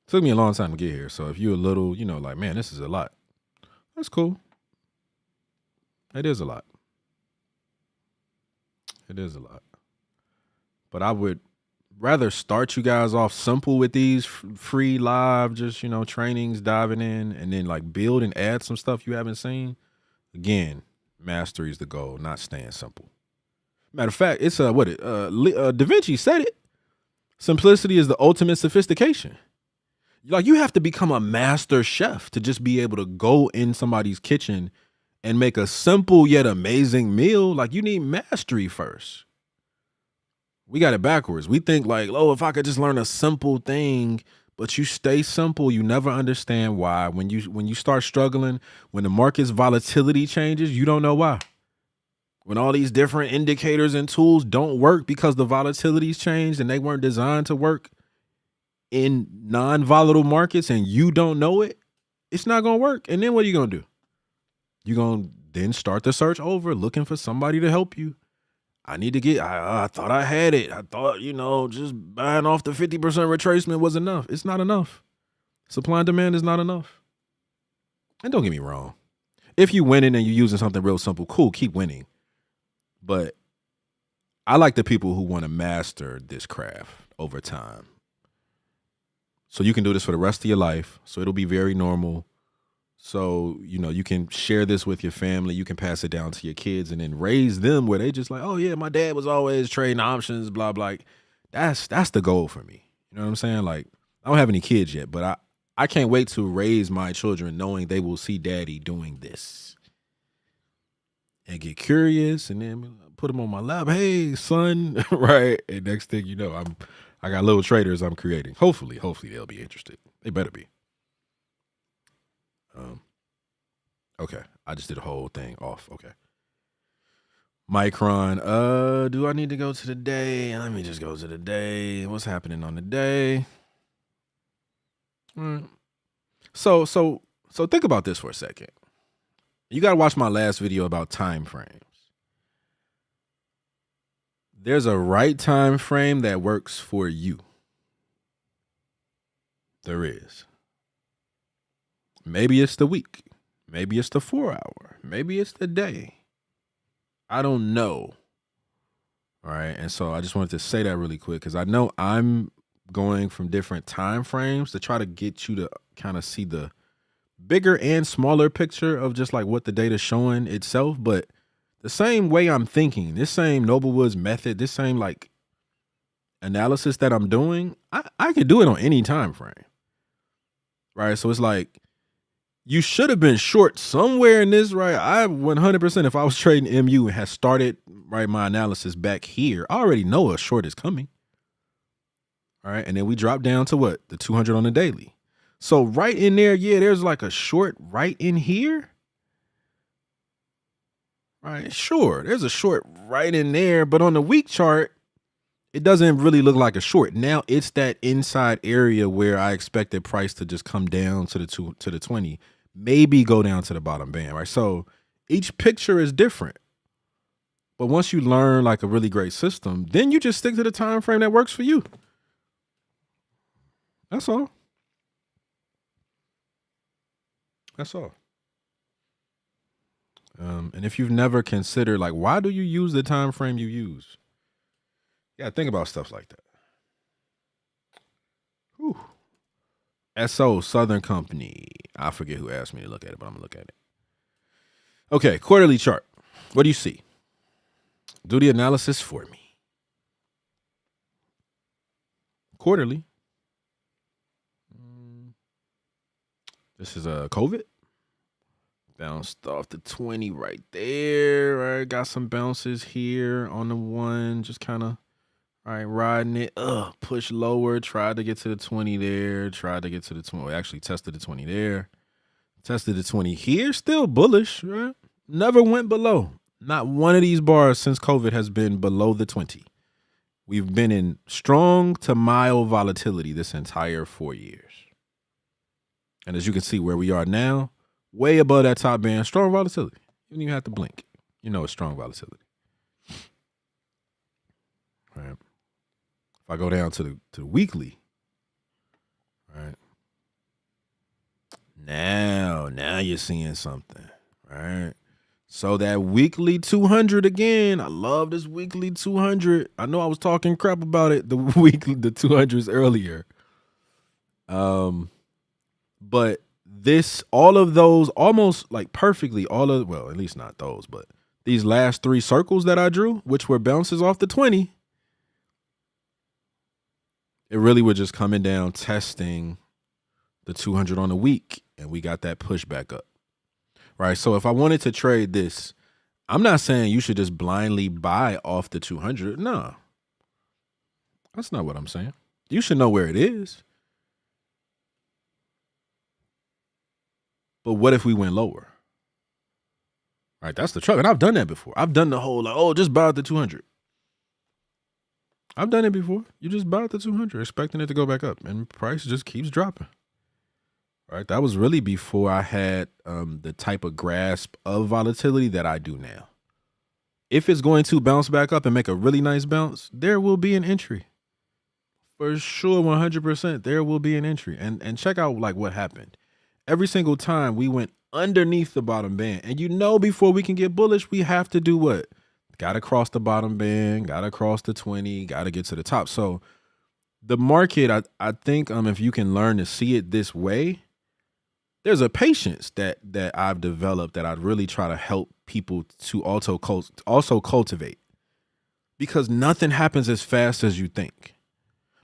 Took me a long time to get here. So if you're a little, like, man, this is a lot. That's cool. It is a lot. It is a lot. But I would rather start you guys off simple with these free live, just, trainings, diving in, and then like build and add some stuff you haven't seen. Again, mastery is the goal, not staying simple. Matter of fact, it's Da Vinci said it. Simplicity is the ultimate sophistication. Like, you have to become a master chef to just be able to go in somebody's kitchen and make a simple yet amazing meal. Like, you need mastery first. We got it backwards. We think like, oh, if I could just learn a simple thing, but you stay simple, you never understand why. When you start struggling, when the market's volatility changes, you don't know why. When all these different indicators and tools don't work because the volatility's changed and they weren't designed to work in non-volatile markets and you don't know it, it's not going to work. And then what are you going to do? You're going to then start the search over, looking for somebody to help you. I thought I had it. I thought, just buying off the 50% retracement was enough. It's not enough. Supply and demand is not enough. And don't get me wrong. If you winning and you're using something real simple, cool, keep winning. But I like the people who want to master this craft over time. So you can do this for the rest of your life. So it'll be very normal. So, you can share this with your family. You can pass it down to your kids and then raise them where they just like, oh, yeah, my dad was always trading options, blah, blah. That's the goal for me. You know what I'm saying? Like, I don't have any kids yet, but I can't wait to raise my children knowing they will see daddy doing this and get curious and then put them on my lap. Hey, son, right? And next thing you know, I got little traders I'm creating. Hopefully they'll be interested. They better be. Okay. I just did a whole thing off. Okay. Micron. Do I need to go to the day? Let me just go to the day. What's happening on the day? So think about this for a second. You got to watch my last video about time frames. There's a right time frame that works for you. There is. Maybe it's the week. Maybe it's the 4 hour. Maybe it's the day. I don't know. All right. And so I just wanted to say that really quick because I know I'm going from different time frames to try to get you to kind of see the bigger and smaller picture of just like what the data's showing itself. But the same way I'm thinking, this same Noblewoods method, this same like analysis that I'm doing, I can do it on any time frame. Right. So it's like, you should have been short somewhere in this, right? I 100%, if I was trading MU and had started, right, my analysis back here, I already know a short is coming. All right. And then we drop down to what? The 200 on the daily. So right in there, yeah, there's like a short right in here. Right. Sure. There's a short right in there. But on the week chart, it doesn't really look like a short. Now it's that inside area where I expected price to just come down to the 20, maybe go down to the bottom band, right? So each picture is different. But once you learn like a really great system, then you just stick to the time frame that works for you. That's all. That's all. And if you've never considered, like, why do you use the time frame you use? Yeah, think about stuff like that. Whew. SO, Southern Company. I forget who asked me to look at it, but I'm going to look at it. Okay, quarterly chart. What do you see? Do the analysis for me. Quarterly. This is a COVID. Bounced off the 20 right there. Right, got some bounces here on the 1. Just kind of, all right, riding it. Push lower. Tried to get to the 20 there. Tried to get to the 20. Actually tested the 20 there. Tested the 20 here. Still bullish, right? Never went below. Not one of these bars since COVID has been below the 20. We've been in strong to mild volatility this entire 4 years. And as you can see where we are now, way above that top band, strong volatility. You don't even have to blink. You know it's strong volatility. All right. If I go down to the weekly, all right. Now you're seeing something, right? So that weekly 200 again. I love this weekly 200. I know I was talking crap about it the 200s earlier. But this, all of those, almost like perfectly, well, at least not those, but these last 3 circles that I drew, which were bounces off the 20, it really was just coming down, testing the 200 on the week, and we got that push back up, right? So if I wanted to trade this, I'm not saying you should just blindly buy off the 200. No, that's not what I'm saying. You should know where it is. But what if we went lower? Right, that's the truck. And I've done that before. I've done the whole, like, oh, just buy at the 200. I've done it before. You just buy at the 200, expecting it to go back up, and price just keeps dropping. Right, that was really before I had the type of grasp of volatility that I do now. If it's going to bounce back up and make a really nice bounce, there will be an entry. For sure, 100%, there will be an entry. And check out like what happened. Every single time we went underneath the bottom band. And before we can get bullish, we have to do what? Got to cross the bottom band, got to cross the 20, got to get to the top. So the market, I think if you can learn to see it this way, there's a patience that I've developed that I'd really try to help people to also cultivate, because nothing happens as fast as you think.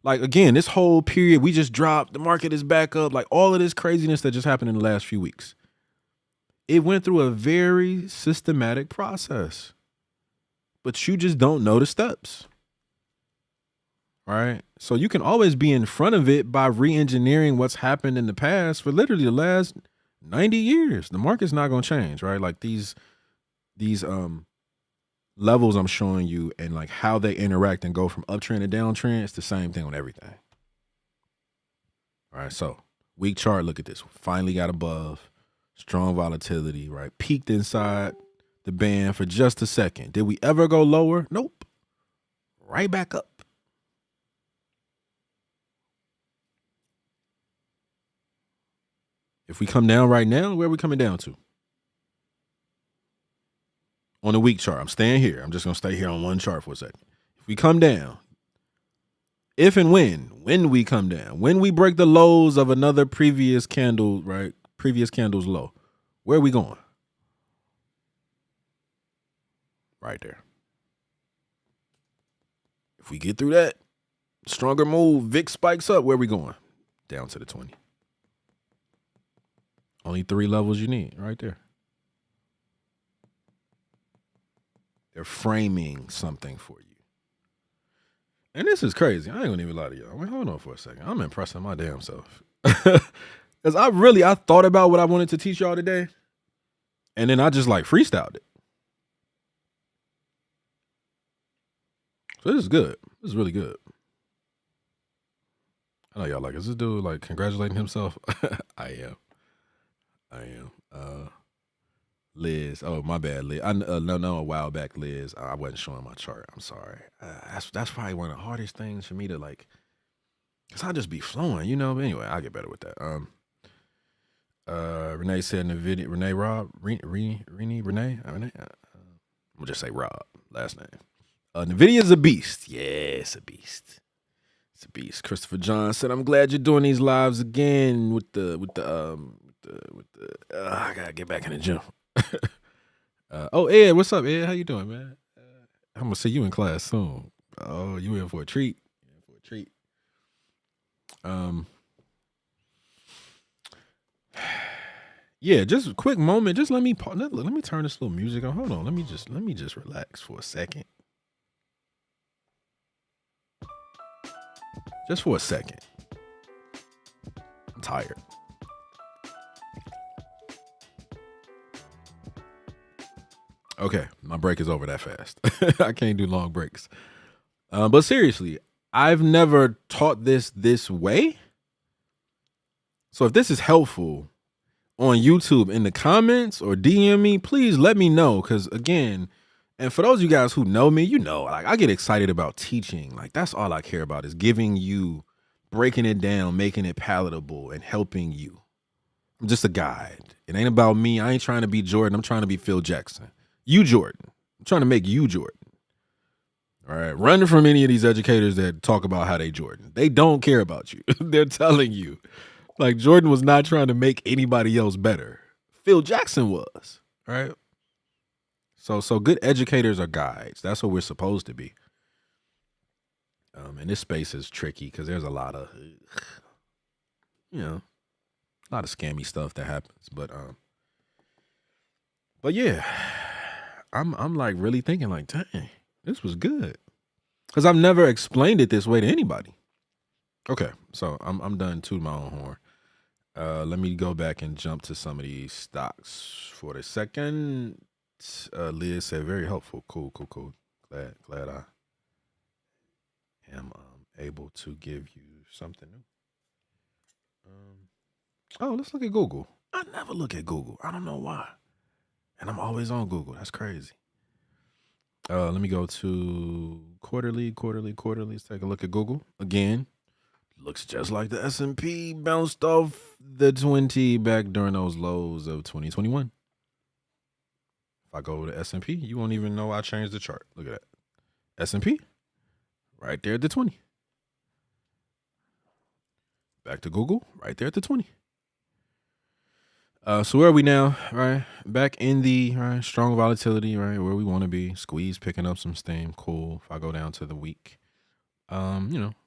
Like, again, this whole period, we just dropped, the market is back up, like all of this craziness that just happened in the last few weeks. It went through a very systematic process, but you just don't know the steps. Right? So you can always be in front of it by re-engineering what's happened in the past for literally the last 90 years. The market's not going to change, right? Like these levels I'm showing you and like how they interact and go from uptrend to downtrend, it's the same thing on everything. All right, so week chart, look at this. Finally got above, strong volatility, right? Peaked inside the band for just a second. Did we ever go lower? Nope. Right back up. If we come down right now, where are we coming down to? On the week chart, I'm staying here. I'm just going to stay here on one chart for a second. If we come down, if and when we come down, when we break the lows of another previous candle, right? Previous candle's low, where are we going? Right there. If we get through that, stronger move, VIX spikes up, where are we going? Down to the 20. Only 3 levels you need right there. They're framing something for you. And this is crazy. I ain't gonna even lie to y'all. Wait, hold on for a second. I'm impressing my damn self. Because I thought about what I wanted to teach y'all today. And then I just like freestyled it. So this is good. This is really good. I know y'all like, is this dude like congratulating himself? I am. Liz, oh my bad, Liz. No, a while back, Liz, I wasn't showing my chart. I'm sorry. That's probably one of the hardest things for me to like, cause I just be flowing, you know. But anyway, I'll get better with that. Renee said in the video, Renee, I'm gonna just say Rob, last name. Nvidia's a beast. Yeah, it's a beast. It's a beast. Christopher John said, "I'm glad you're doing these lives again with the I gotta get back in the gym." Oh, Ed, what's up, Ed? How you doing, man? I'm gonna see you in class soon. Oh, you in for a treat? Yeah, just a quick moment. Just let me turn this little music on. Hold on. Let me just relax for a second. Just for a second. I'm tired. Okay, my break is over that fast. I can't do long breaks. But seriously, I've never taught this way. So if this is helpful on YouTube in the comments or DM me, please let me know. Because again, and for those of you guys who know me, you know, like I get excited about teaching. Like that's all I care about is giving you, breaking it down, making it palatable and helping you. I'm just a guide. It ain't about me. I ain't trying to be Jordan. I'm trying to be Phil Jackson. You Jordan. I'm trying to make you Jordan. All right. Run from any of these educators that talk about how they Jordan. They don't care about you. They're telling you. Like Jordan was not trying to make anybody else better. Phil Jackson was. Right. So good educators are guides. That's what we're supposed to be. And this space is tricky because there's a lot of, a lot of scammy stuff that happens. But yeah, I'm like really thinking like, dang, this was good because I've never explained it this way to anybody. Okay, so I'm done tooting my own horn. Let me go back and jump to some of these stocks for the second. Liz said very helpful. Cool. Glad I am able to give you something new. Oh, let's look at Google. I never look at Google. I don't know why. And I'm always on Google. That's crazy. Let me go to quarterly. Let's take a look at Google. Again, looks just like the S&P bounced off the 20 back during those lows of 2021. If I go to S&P, you won't even know I changed the chart. Look at that. S&P, right there at the 20. Back to Google, right there at the 20. So where are we now? Right, back in the strong volatility, right where we want to be. Squeeze picking up some steam. Cool. If I go down to the week,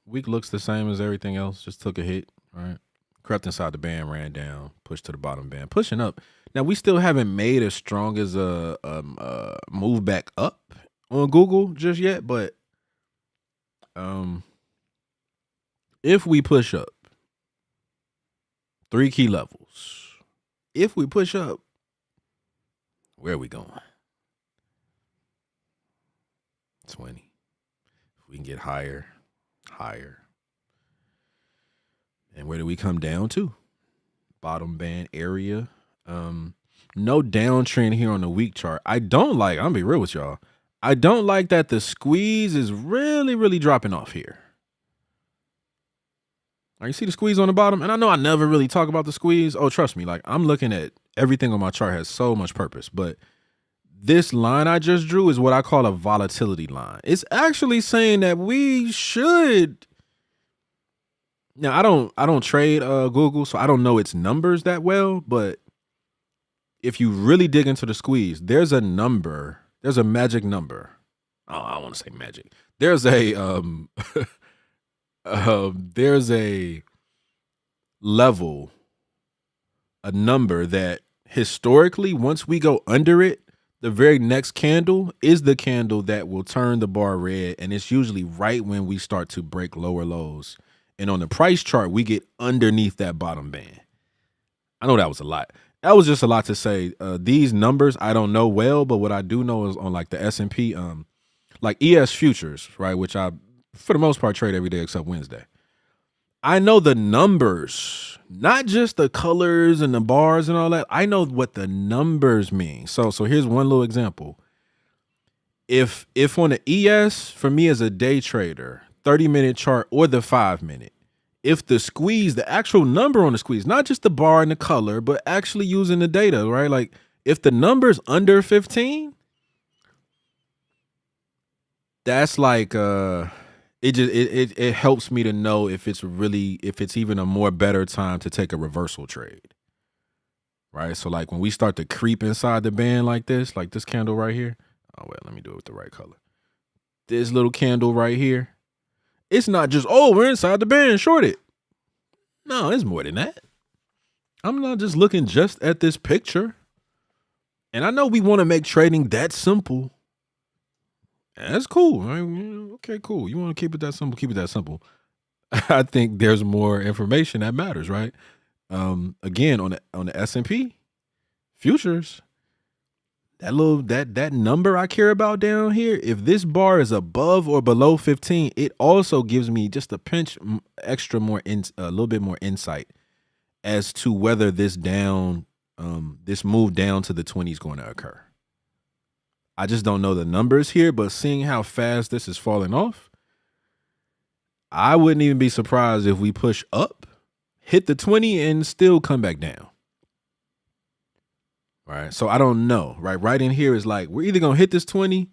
week looks the same as everything else. Just took a hit. Right, crept inside the band, ran down, pushed to the bottom band, pushing up. Now we still haven't made as strong as a move back up on Google just yet, but if we push up 3 key levels. If we push up, where are we going? 20. If we can get higher. And where do we come down to? Bottom band area. No downtrend here on the week chart. I'm gonna be real with y'all. I don't like that the squeeze is really, really dropping off here. You see the squeeze on the bottom? And I know I never really talk about the squeeze. Oh, trust me. Like I'm looking at everything on my chart has so much purpose. But this line I just drew is what I call a volatility line. It's actually saying that we should. Now I don't trade Google, so I don't know its numbers that well. But if you really dig into the squeeze, there's a number. There's a magic number. Oh, I want to say magic. There's a there's a level, a number that historically, once we go under it, the very next candle is the candle that will turn the bar red. And it's usually right when we start to break lower lows. And on the price chart, we get underneath that bottom band. I know that was a lot. That was just a lot to say. These numbers, I don't know well, but what I do know is on like the S&P, like ES futures, right, which I, for the most part, trade every day except Wednesday. I know the numbers, not just the colors and the bars and all that. I know what the numbers mean. So here's one little example. If on the ES, for me as a day trader, 30-minute chart or the 5-minute, if the squeeze, the actual number on the squeeze, not just the bar and the color, but actually using the data, right? Like if the number's under 15, that's like it helps me to know if it's even a more better time to take a reversal trade. Right? So like when we start to creep inside the band like this candle right here. Oh wait, let me do it with the right color. This little candle right here. It's not just, oh, we're inside the band, short it. No, it's more than that. I'm not just looking just at this picture. And I know we want to make trading that simple. That's cool. Okay, cool. You want to keep it that simple? Keep it that simple. I think there's more information that matters, right? Again, on the S&P futures, that number I care about down here, if this bar is above or below 15, it also gives me just a pinch extra more a little bit more insight as to whether this move down to the 20 is going to occur. I just don't know the numbers here, but seeing how fast this is falling off, I wouldn't even be surprised if we push up, hit the 20, and still come back down. right? So I don't know, right? Right in here is like, we're either going to hit this 20,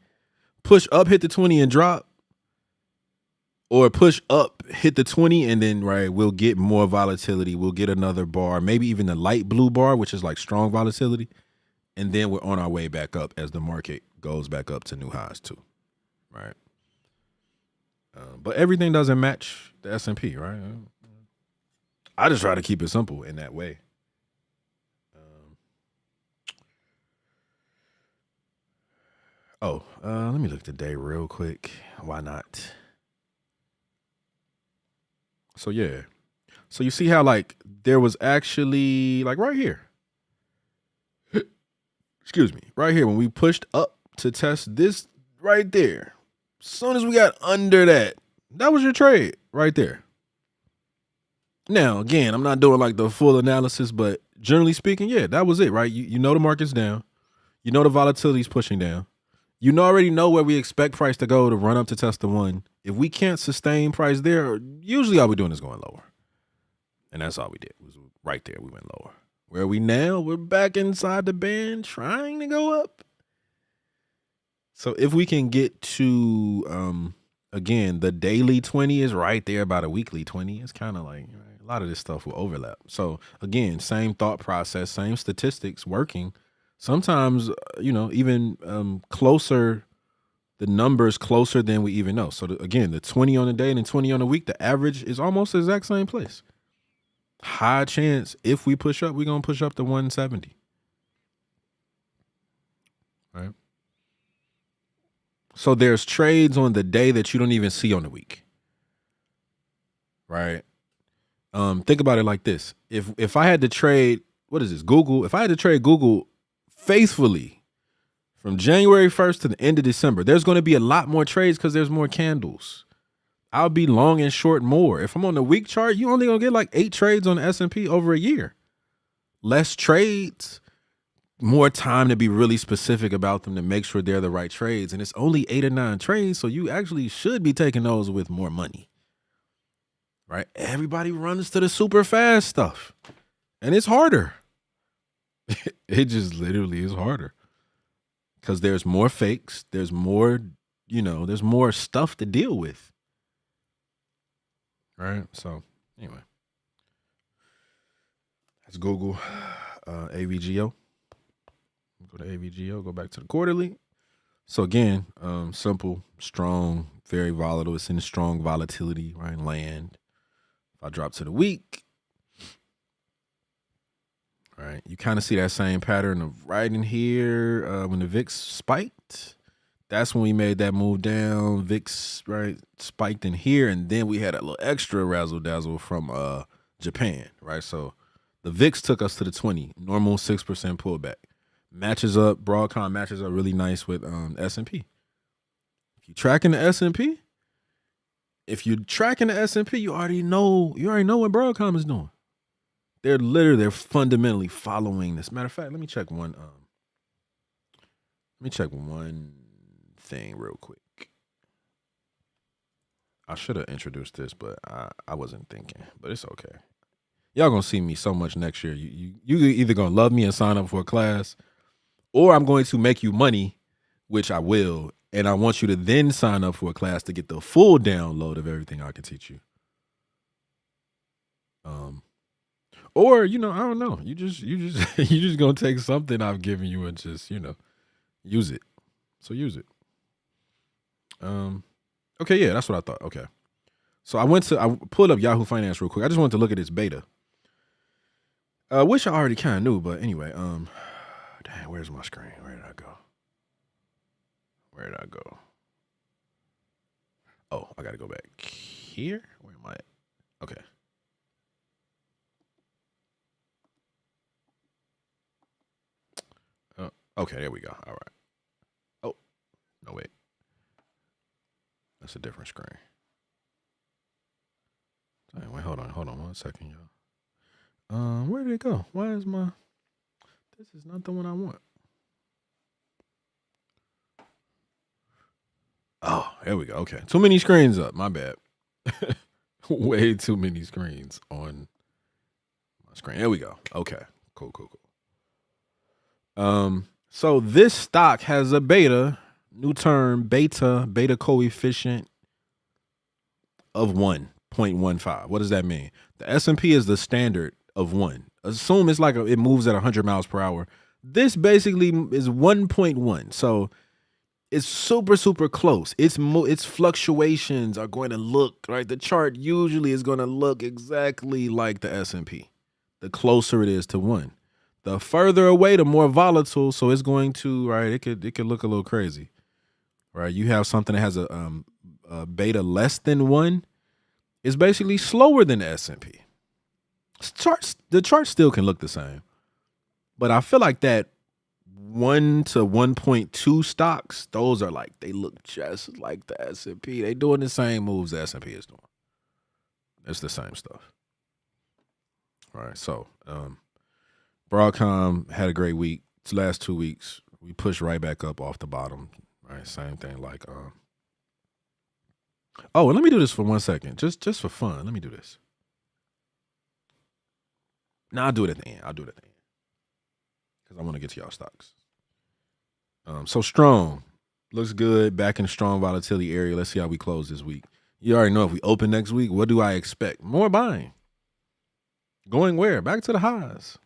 push up, hit the 20 and drop, or push up, hit the 20, and then, right, we'll get more volatility. We'll get another bar, maybe even the light blue bar, which is like strong volatility. And then we're on our way back up as the market goes back up to new highs too, right? But everything doesn't match the S&P, right? I just try to keep it simple in that way. Let me look today real quick. Why not? So yeah. So you see how like there was actually like right here. Excuse me. Right here when we pushed up to test this right there. As soon as we got under that, that was your trade right there. Now, again, I'm not doing like the full analysis, but generally speaking, yeah, that was it, right? You know the market's down. You know the volatility's pushing down. You already know where we expect price to go to run up to test the one. If we can't sustain price there, usually all we're doing is going lower. And that's all we did. Was right there. We went lower. Where are we now? We're back inside the band trying to go up. So if we can get to, again, the daily 20 is right there about a weekly 20. It's kind of like right, a lot of this stuff will overlap. So again, same thought process, same statistics working. Sometimes, even closer, the numbers closer than we even know. So again, the 20 on the day and the 20 on the week, the average is almost the exact same place. High chance if we push up, we're going to push up to 170. Right? So there's trades on the day that you don't even see on the week. Right? Think about it like this. If I had to trade, what is this? Google. If I had to trade Google faithfully from January 1st to the end of December, there's going to be a lot more trades because there's more candles. I'll be long and short more. If I'm on the week chart, you only going to get like 8 trades on the S&P over a year. Less trades, more time to be really specific about them to make sure they're the right trades. And it's only 8 or 9 trades, so you actually should be taking those with more money. Right? Everybody runs to the super fast stuff. And it's harder. It just literally is harder. Because there's more fakes. There's more, there's more stuff to deal with. Right? So, anyway. That's Google. AVGO. Go to AVGO. Go back to the quarterly. So, again, simple, strong, very volatile. It's in strong volatility, right? Land. If I drop to the week, right, you kind of see that same pattern of right in here when the VIX spiked. That's when we made that move down. VIX, right, spiked in here, and then we had a little extra razzle dazzle from Japan, right? So the VIX took us to the 20, normal 6% pullback. Matches up, Broadcom matches up really nice with S&P. If you're tracking the S&P, you already know what Broadcom is doing. They're fundamentally following this. Matter of fact, let me check one thing real quick. I should have introduced this, but I wasn't thinking. But it's okay. Y'all gonna see me so much next year. You either gonna love me and sign up for a class, or I'm going to make you money, which I will, and I want you to then sign up for a class to get the full download of everything I can teach you. Or I don't know. You just gonna take something I've given you and just use it. So use it. Okay, yeah, that's what I thought. Okay, so I pulled up Yahoo Finance real quick. I just wanted to look at its beta. Wish I already kind of knew, but anyway. Dang, where's my screen? Where did I go? Oh, I gotta go back here. Where am I at? Okay. Okay, there we go. All right. Oh, no, wait. That's a different screen. Dang, wait, hold on 1 second, y'all. Where did it go? Why is this is not the one I want. Oh, here we go. Okay. Too many screens up. My bad. Way too many screens on my screen. There we go. Okay. Cool. So this stock has a beta, new term, beta coefficient of 1.15. What does that mean? The S&P is the standard of 1. Assume it's like it moves at 100 miles per hour. This basically is 1.1. So it's super close. Its fluctuations are going to look, right? The chart usually is going to look exactly like the S&P. The closer it is to 1. The further away, the more volatile, so it's going to, right, it could look a little crazy. Right? You have something that has a beta less than 1, it's basically slower than the S&P. The chart still can look the same. But I feel like that 1 to 1.2 stocks, those are like, they look just like the S&P. They doing the same moves the S&P is doing. It's the same stuff. All right, so Broadcom had a great week. Its last 2 weeks, we pushed right back up off the bottom. Right, same thing like oh, and let me do this for 1 second. Just for fun. Let me do this. No, I'll do it at the end. Because I want to get to y'all stocks. So strong. Looks good. Back in the strong volatility area. Let's see how we close this week. You already know if we open next week, what do I expect? More buying. Going where? Back to the highs.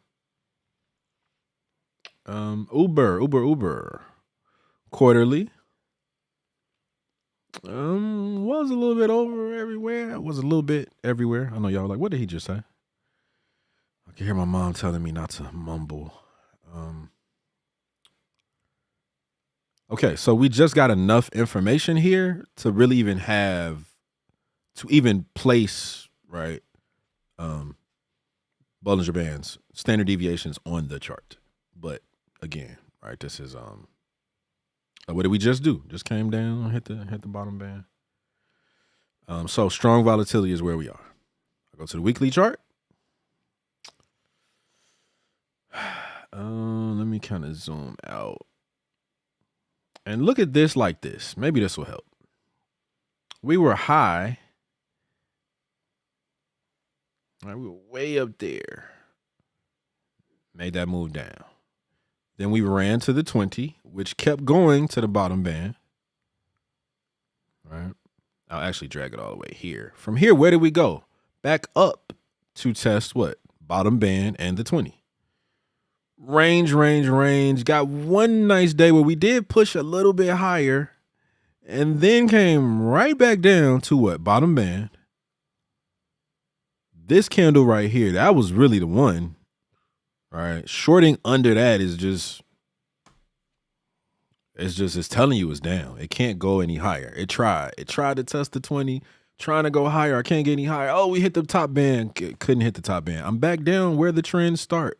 Uber. Quarterly. Was a little bit over everywhere. Was a little bit everywhere. I know y'all like, what did he just say? I can hear my mom telling me not to mumble. Okay, so we just got enough information here to really even place, right, Bollinger Bands, standard deviations on the chart. But again, right, this is what did we just do? Just came down, hit the bottom band. So strong volatility is where we are. I go to the weekly chart. Let me kind of zoom out and look at this like this. Maybe this will help. We were high. Right, we were way up there. Made that move down. Then we ran to the 20, which kept going to the bottom band. Right. I'll actually drag it all the way here. From here, where did we go? Back up to test what? Bottom band and the 20. Range. Got one nice day where we did push a little bit higher and then came right back down to what? Bottom band. This candle right here, that was really the one. All right. Shorting under that is just, it's telling you it's down. It can't go any higher. It tried to test the 20, trying to go higher. I can't get any higher. Oh, we hit the top band. Couldn't hit the top band. I'm back down where the trends start.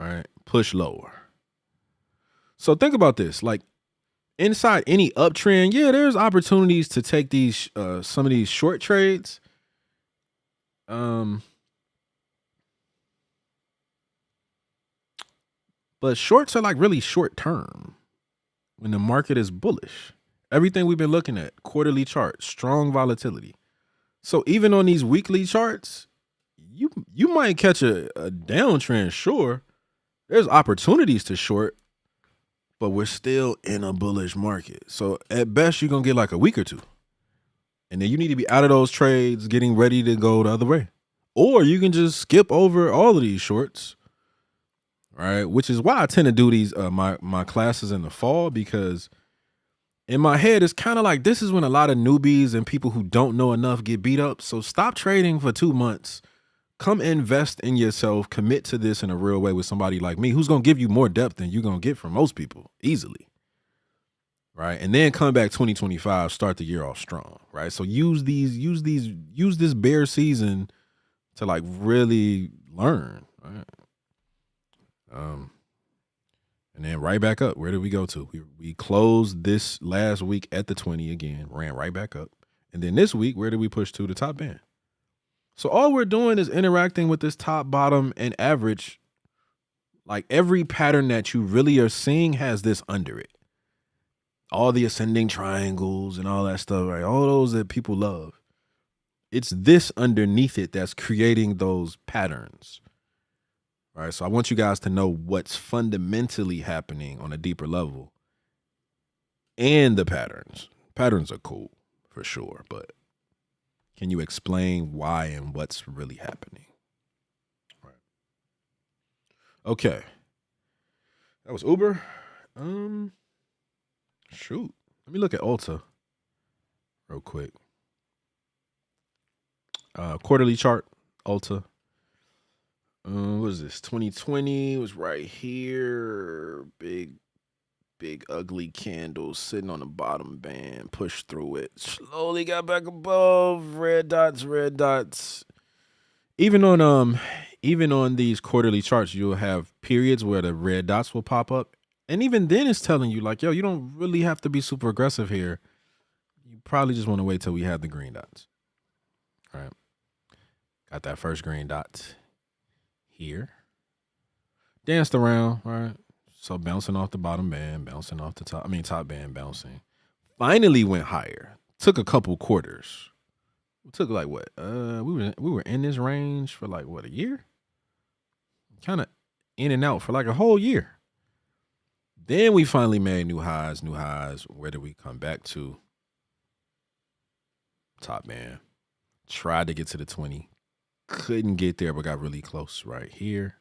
All right. Push lower. So think about this. Like inside any uptrend, yeah, there's opportunities to take these, some of these short trades. But shorts are like really short term when the market is bullish. Everything we've been looking at, quarterly charts, strong volatility. So even on these weekly charts, you might catch a downtrend, sure. There's opportunities to short, but we're still in a bullish market. So at best, you're going to get like a week or two. And then you need to be out of those trades, getting ready to go the other way. Or you can just skip over all of these shorts, right? Which is why I tend to do these my classes in the fall, because in my head, it's kind of like this is when a lot of newbies and people who don't know enough get beat up. So stop trading for 2 months. Come invest in yourself, commit to this in a real way with somebody like me who's going to give you more depth than you're going to get from most people easily. Right. And then come back 2025, start the year off strong. Right. So use this bear season to like really learn. Right. And then right back up. Where did we go to? We closed this last week at the 20 again, ran right back up. And then this week, where did we push to? The top band. So all we're doing is interacting with this top, bottom, and average. Like every pattern that you really are seeing has this under it. All the ascending triangles and all that stuff, right? All those that people love. It's this underneath it that's creating those patterns. right? So I want you guys to know what's fundamentally happening on a deeper level and the patterns. Patterns are cool for sure, but can you explain why and what's really happening? Right. Okay. That was Uber. Shoot. Let me look at Ulta real quick. Quarterly chart, Ulta. What is this? 2020 was right here. Big ugly candle sitting on the bottom band. Pushed through it. Slowly got back above. Red dots. Even on these quarterly charts, you'll have periods where the red dots will pop up. And even then it's telling you like, yo, you don't really have to be super aggressive here. You probably just want to wait till we have the green dots. All right. Got that first green dot here. Danced around, right? So bouncing off the bottom band, bouncing off the top band, bouncing. Finally went higher. Took a couple quarters. It took like what? We were in this range for like what, a year? Kind of in and out for like a whole year. Then we finally made new highs. Where did we come back to? Top band. Tried to get to the 20. Couldn't get there, but got really close right here.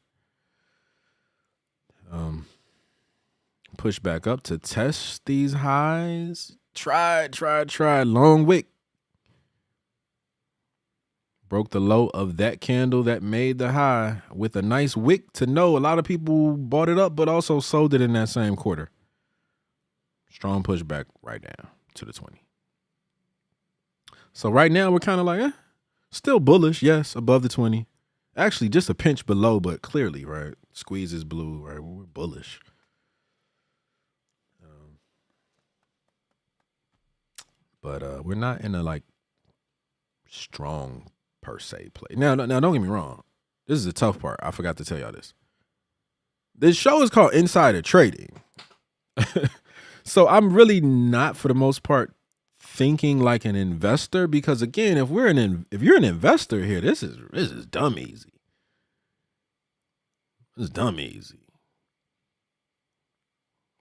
Push back up to test these highs. Tried. Long wick. Broke the low of that candle that made the high with a nice wick to know a lot of people bought it up, but also sold it in that same quarter. Strong pushback right down to the 20. So right now we're kind of like, still bullish, yes, above the 20. Actually, just a pinch below, but clearly, right? Squeeze is blue, right? We're bullish. But we're not in a like strong per se play. Now, don't get me wrong. This is the tough part. I forgot to tell y'all this. This show is called Insider Trading. So I'm really not, for the most part, thinking like an investor, because again, if you're an investor here, this is dumb easy. This is dumb easy.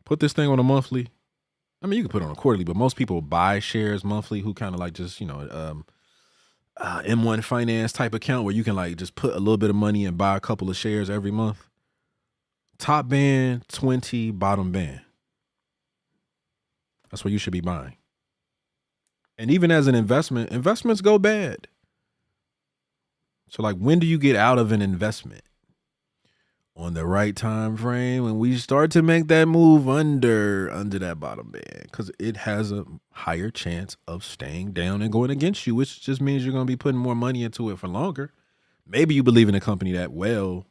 Put this thing on a monthly. I mean, you can put it on a quarterly, but most people buy shares monthly who kind of like just, M1 finance type account where you can like just put a little bit of money and buy a couple of shares every month. Top band, 20, bottom band. That's what you should be buying. And even as an investment, investments go bad. So like, when do you get out of an investment? On the right time frame, when we start to make that move under that bottom band, because it has a higher chance of staying down and going against you, which just means you're going to be putting more money into it for longer. Maybe you believe in a company that well,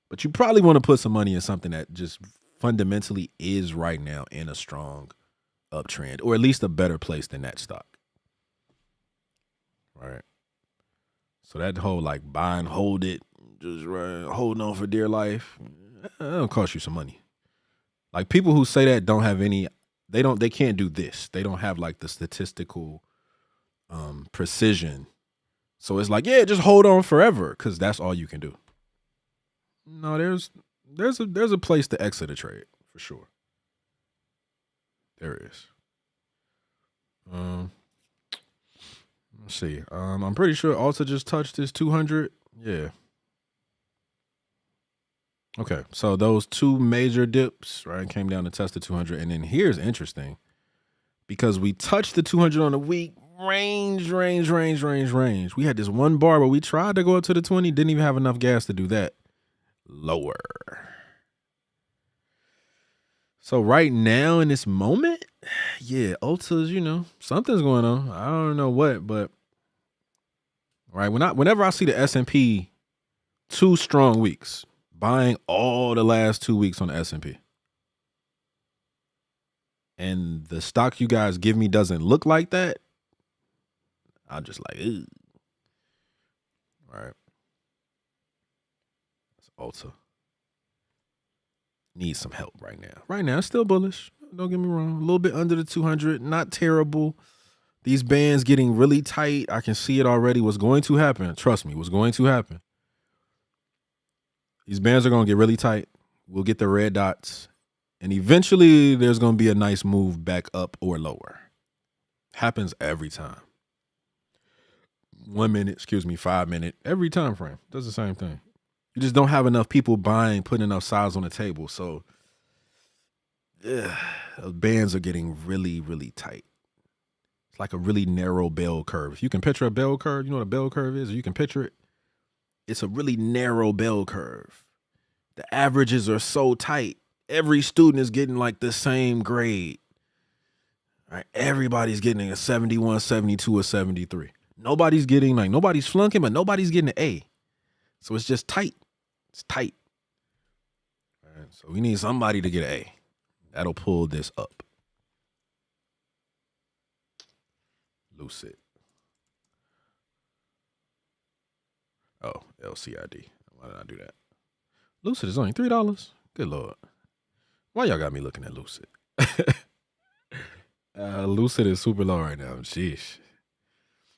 but you probably want to put some money in something that just fundamentally is right now in a strong uptrend, or at least a better place than that stock. All right. So that whole like buy and hold it, just holding on for dear life, that'll cost you some money. Like people who say that don't have any, they can't do this. They don't have like the statistical precision. So it's like, yeah, just hold on forever because that's all you can do. No, there's a place to exit a trade for sure. There is. Let's see. I'm pretty sure Alta just touched this 200. Yeah. Okay, so those two major dips, right, came down to test the 200, and then here's interesting, because we touched the 200 on the week, range. We had this one bar where we tried to go up to the 20, didn't even have enough gas to do that. Lower. So right now in this moment, yeah, Ulta's, something's going on. I don't know what, but right, whenever I see the S&P 2 strong weeks, buying all the last 2 weeks on the S&P, and the stock you guys give me doesn't look like that, I'm just like, ew. All right. That's Ulta. Needs some help right now. Right now, it's still bullish. Don't get me wrong. A little bit under the 200. Not terrible. These bands getting really tight. I can see it already. What's going to happen? Trust me, what's going to happen? These bands are gonna get really tight. We'll get the red dots, and eventually there's gonna be a nice move back up or lower. Happens every time. 1 minute, 5 minute, every time frame does the same thing. You just don't have enough people buying, putting enough size on the table. So those bands are getting really, really tight. It's like a really narrow bell curve. If you can picture a bell curve, you know what a bell curve is, or you can picture it. It's a really narrow bell curve. The averages are so tight. Every student is getting like the same grade. Right? Everybody's getting a 71, 72, or 73. Nobody's flunking, but nobody's getting an A. So it's just tight. It's tight. All right, so we need somebody to get an A. That'll pull this up. Lucid. Oh, LCID. Why did I do that? Lucid is only $3. Good Lord. Why y'all got me looking at Lucid? Lucid is super low right now. Sheesh.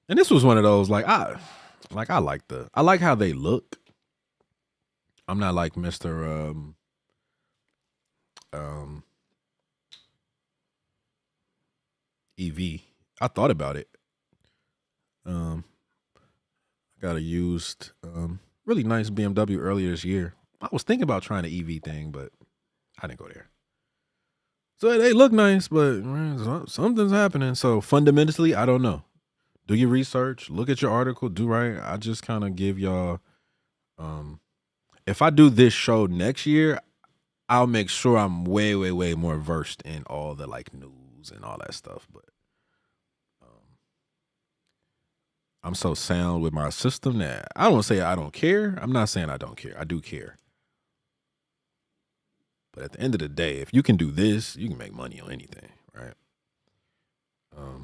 And this was one of those I like how they look. I'm not like Mr. EV. I thought about it. I got a used really nice BMW earlier this year. I was thinking about trying the EV thing, but I didn't go there. So they look nice, but man, something's happening. So fundamentally, I don't know. Do your research, look at your article, do right. I just kind of give y'all if I do this show next year, I'll make sure I'm way, way, way more versed in all the like news and all that stuff. But I'm so sound with my system that I don't want to say I don't care. I'm not saying I don't care. I do care. But at the end of the day, if you can do this, you can make money on anything, right? Let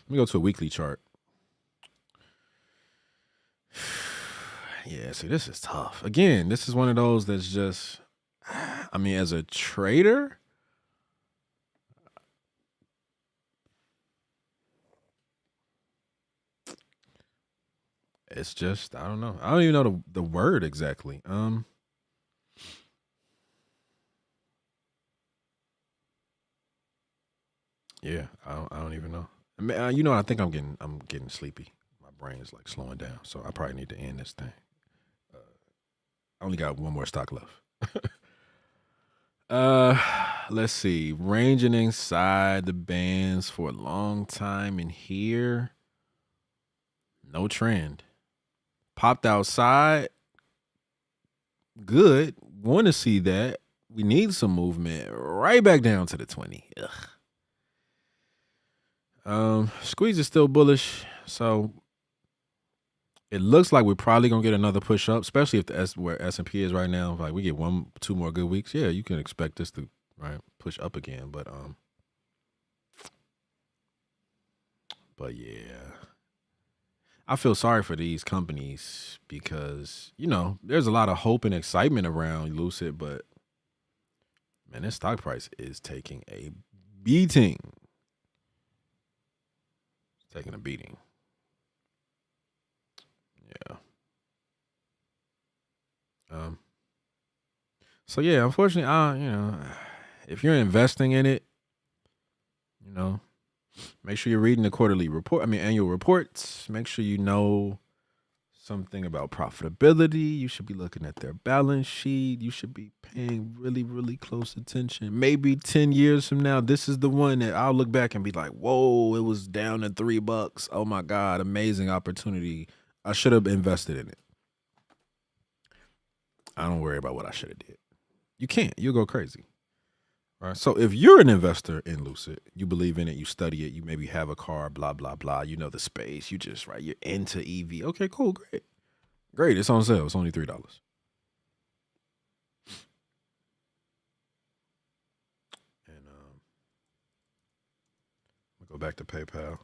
me go to a weekly chart. Yeah, see, this is tough. Again, this is one of those that's just, I mean, as a trader, it's just, I don't know. I don't even know the word exactly. Yeah, I don't even know. I mean, I think I'm getting sleepy. My brain is like slowing down, so I probably need to end this thing. I only got one more stock left. uh, let's see. Ranging inside the bands for a long time in here. No trend. Popped outside. Good. Want to see that. We need some movement. Right back down to the 20. Ugh. Squeeze is still bullish, so it looks like we're probably gonna get another push up, especially if where S&P is right now. If like we get 2 more good weeks, yeah, you can expect this to push up again. But yeah, I feel sorry for these companies because there's a lot of hope and excitement around Lucid, but man, this stock price is taking a beating. It's taking a beating. Yeah. So yeah, unfortunately, if you're investing in it, make sure you're reading the annual reports. Make sure you know something about profitability. You should be looking at their balance sheet. You should be paying really, really close attention. Maybe 10 years from now, this is the one that I'll look back and be like, whoa, it was down to $3. Oh my God, amazing opportunity. I should have invested in it. I don't worry about what I should have did. You can't. You'll go crazy. Right. So if you're an investor in Lucid, you believe in it, you study it, you maybe have a car, blah, blah, blah. You know the space. You're into EV. Okay, cool, great. Great. It's on sale. It's only $3. And we'll go back to PayPal.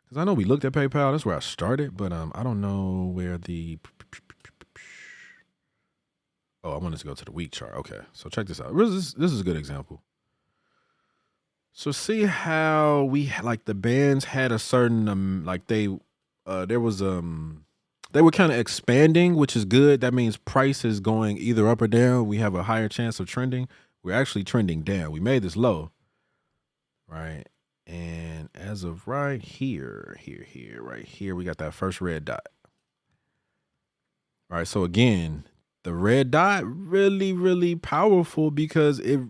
Because I know we looked at PayPal. That's where I started, but I don't know where the I wanted to go to the week chart. Okay, so check this out. This is a good example. So see how we the bands had a certain there was they were kind of expanding, which is good. That means price is going either up or down. We have a higher chance of trending. We're actually trending down. We made this low, right? And as of right here, right here, we got that first red dot. All right. So again, the red dot really, really powerful because it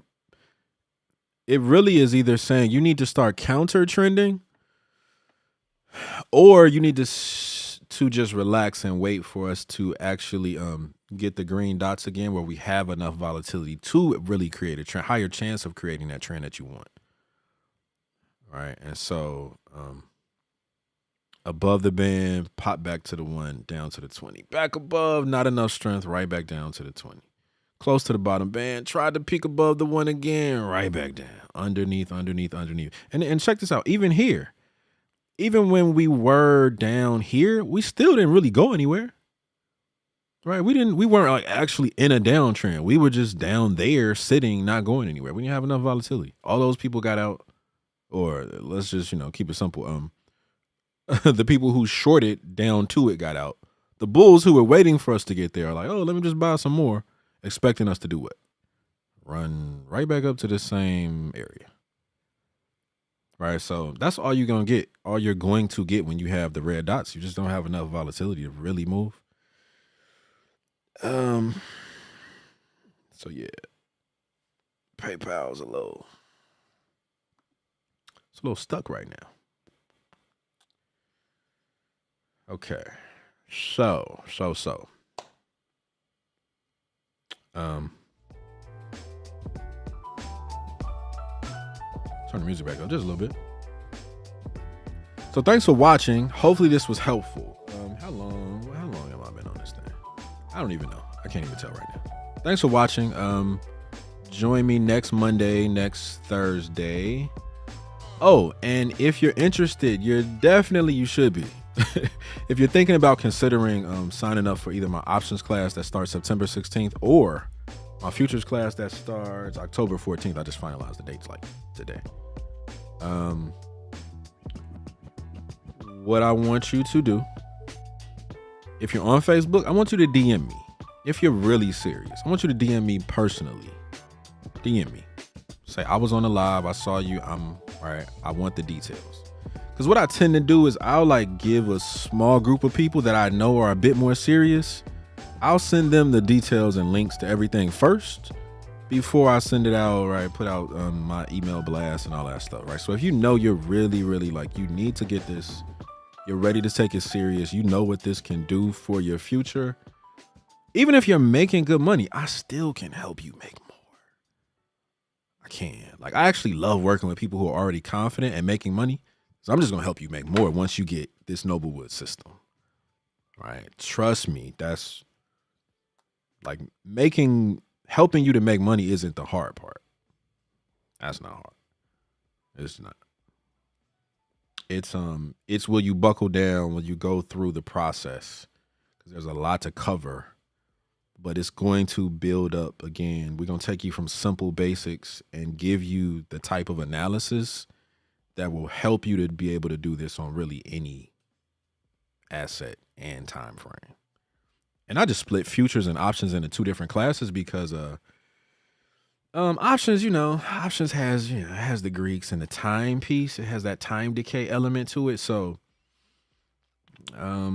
really is either saying you need to start counter trending, or you need to just relax and wait for us to actually get the green dots again, where we have enough volatility to really create a trend, higher chance of creating that trend that you want. Right. And so above the band, pop back to the 1, down to the 20. Back above, not enough strength, right back down to the 20. Close to the bottom band, tried to peak above the 1 again, right back down. Underneath. And check this out. Even here, even when we were down here, we still didn't really go anywhere. Right? We weren't like actually in a downtrend. We were just down there sitting, not going anywhere. We didn't have enough volatility. All those people got out, or let's just, keep it simple. The people who shorted down to it got out. The bulls who were waiting for us to get there are like, oh, let me just buy some more, expecting us to do what? Run right back up to the same area. Right. So that's all you're going to get. All you're going to get when you have the red dots. You just don't have enough volatility to really move. So yeah. PayPal's it's a little stuck right now. Okay. So. Turn the music back up just a little bit. So thanks for watching. Hopefully this was helpful. How long have I been on this thing? I don't even know. I can't even tell right now. Thanks for watching. Join me next Monday, next Thursday. Oh, and if you're interested, you should be. If you're thinking about considering signing up for either my options class that starts September 16th or my futures class that starts October 14th, I just finalized the dates like today. What I want you to do, if you're on Facebook, I want you to DM me. If you're really serious, I want you to DM me personally. DM me. Say, I was on the live. I saw you. I'm all right. I want the details. Because what I tend to do is I'll like give a small group of people that I know are a bit more serious. I'll send them the details and links to everything first before I send it out, right? Put out my email blast and all that stuff, right? So if you know you're really, really like, you need to get this, you're ready to take it serious, you know what this can do for your future. Even if you're making good money, I still can help you make more. I can. Like, I actually love working with people who are already confident and making money. So I'm just going to help you make more once you get this Noblewood system. Right? Trust me, that's like helping you to make money isn't the hard part. That's not hard. It's not. It's will you buckle down when you go through the process, because there's a lot to cover, but it's going to build up. Again, we're going to take you from simple basics and give you the type of analysis that will help you to be able to do this on really any asset and time frame. And I just split futures and options into two different classes because options, options has the Greeks and the time piece. It has that time decay element to it. So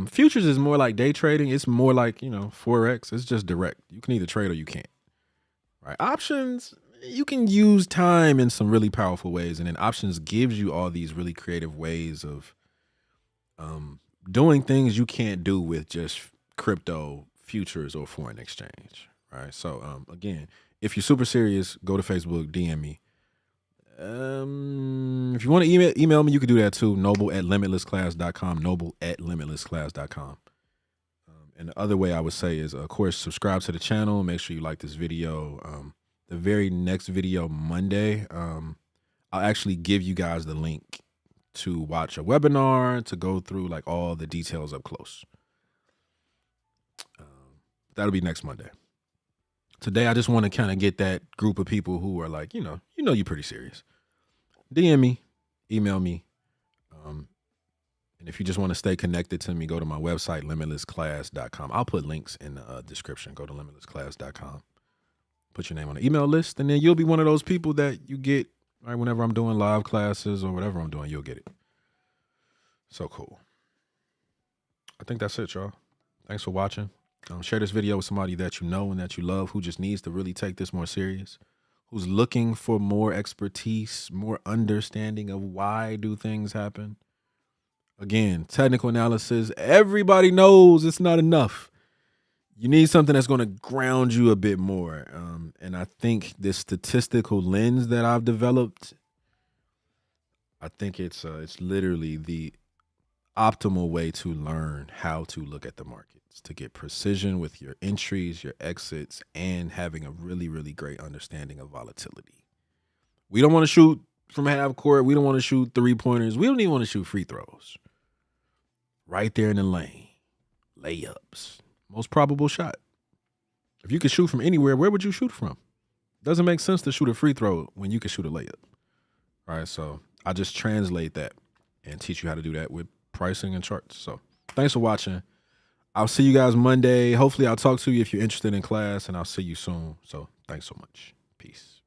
futures is more like day trading. It's more like, Forex. It's just direct. You can either trade or you can't. Right? Options, you can use time in some really powerful ways. And then options gives you all these really creative ways of doing things you can't do with just crypto, futures, or foreign exchange. Right? So again, if you're super serious, go to Facebook, DM me. If you want to email me, you can do that too. noble@limitlessclass.com, noble@limitlessclass.com. And the other way I would say is, of course, subscribe to the channel. Make sure you like this video. The very next video, Monday, I'll actually give you guys the link to watch a webinar to go through like all the details up close. That'll be next Monday. Today, I just want to kind of get that group of people who are like, you're pretty serious. DM me, email me. And if you just want to stay connected to me, go to my website, limitlessclass.com. I'll put links in the description. Go to limitlessclass.com. Put your name on the email list, and then you'll be one of those people that you get right whenever I'm doing live classes or whatever I'm doing, you'll get it. So cool. I think that's it, y'all. Thanks for watching. Share this video with somebody that you know and that you love who just needs to really take this more serious, who's looking for more expertise, more understanding of why do things happen. Again, technical analysis, everybody knows it's not enough. You need something that's going to ground you a bit more. And I think this statistical lens that I've developed, I think it's literally the optimal way to learn how to look at the markets, to get precision with your entries, your exits, and having a really, really great understanding of volatility. We don't want to shoot from half court. We don't want to shoot 3-pointers. We don't even want to shoot free throws. Right there in the lane, layups, most probable shot. If you could shoot from anywhere, where would you shoot from? Doesn't make sense to shoot a free throw when you can shoot a layup. All right, so I just translate that and teach you how to do that with pricing and charts. So thanks for watching. I'll see you guys Monday. Hopefully I'll talk to you if you're interested in class, and I'll see you soon. So thanks so much. Peace.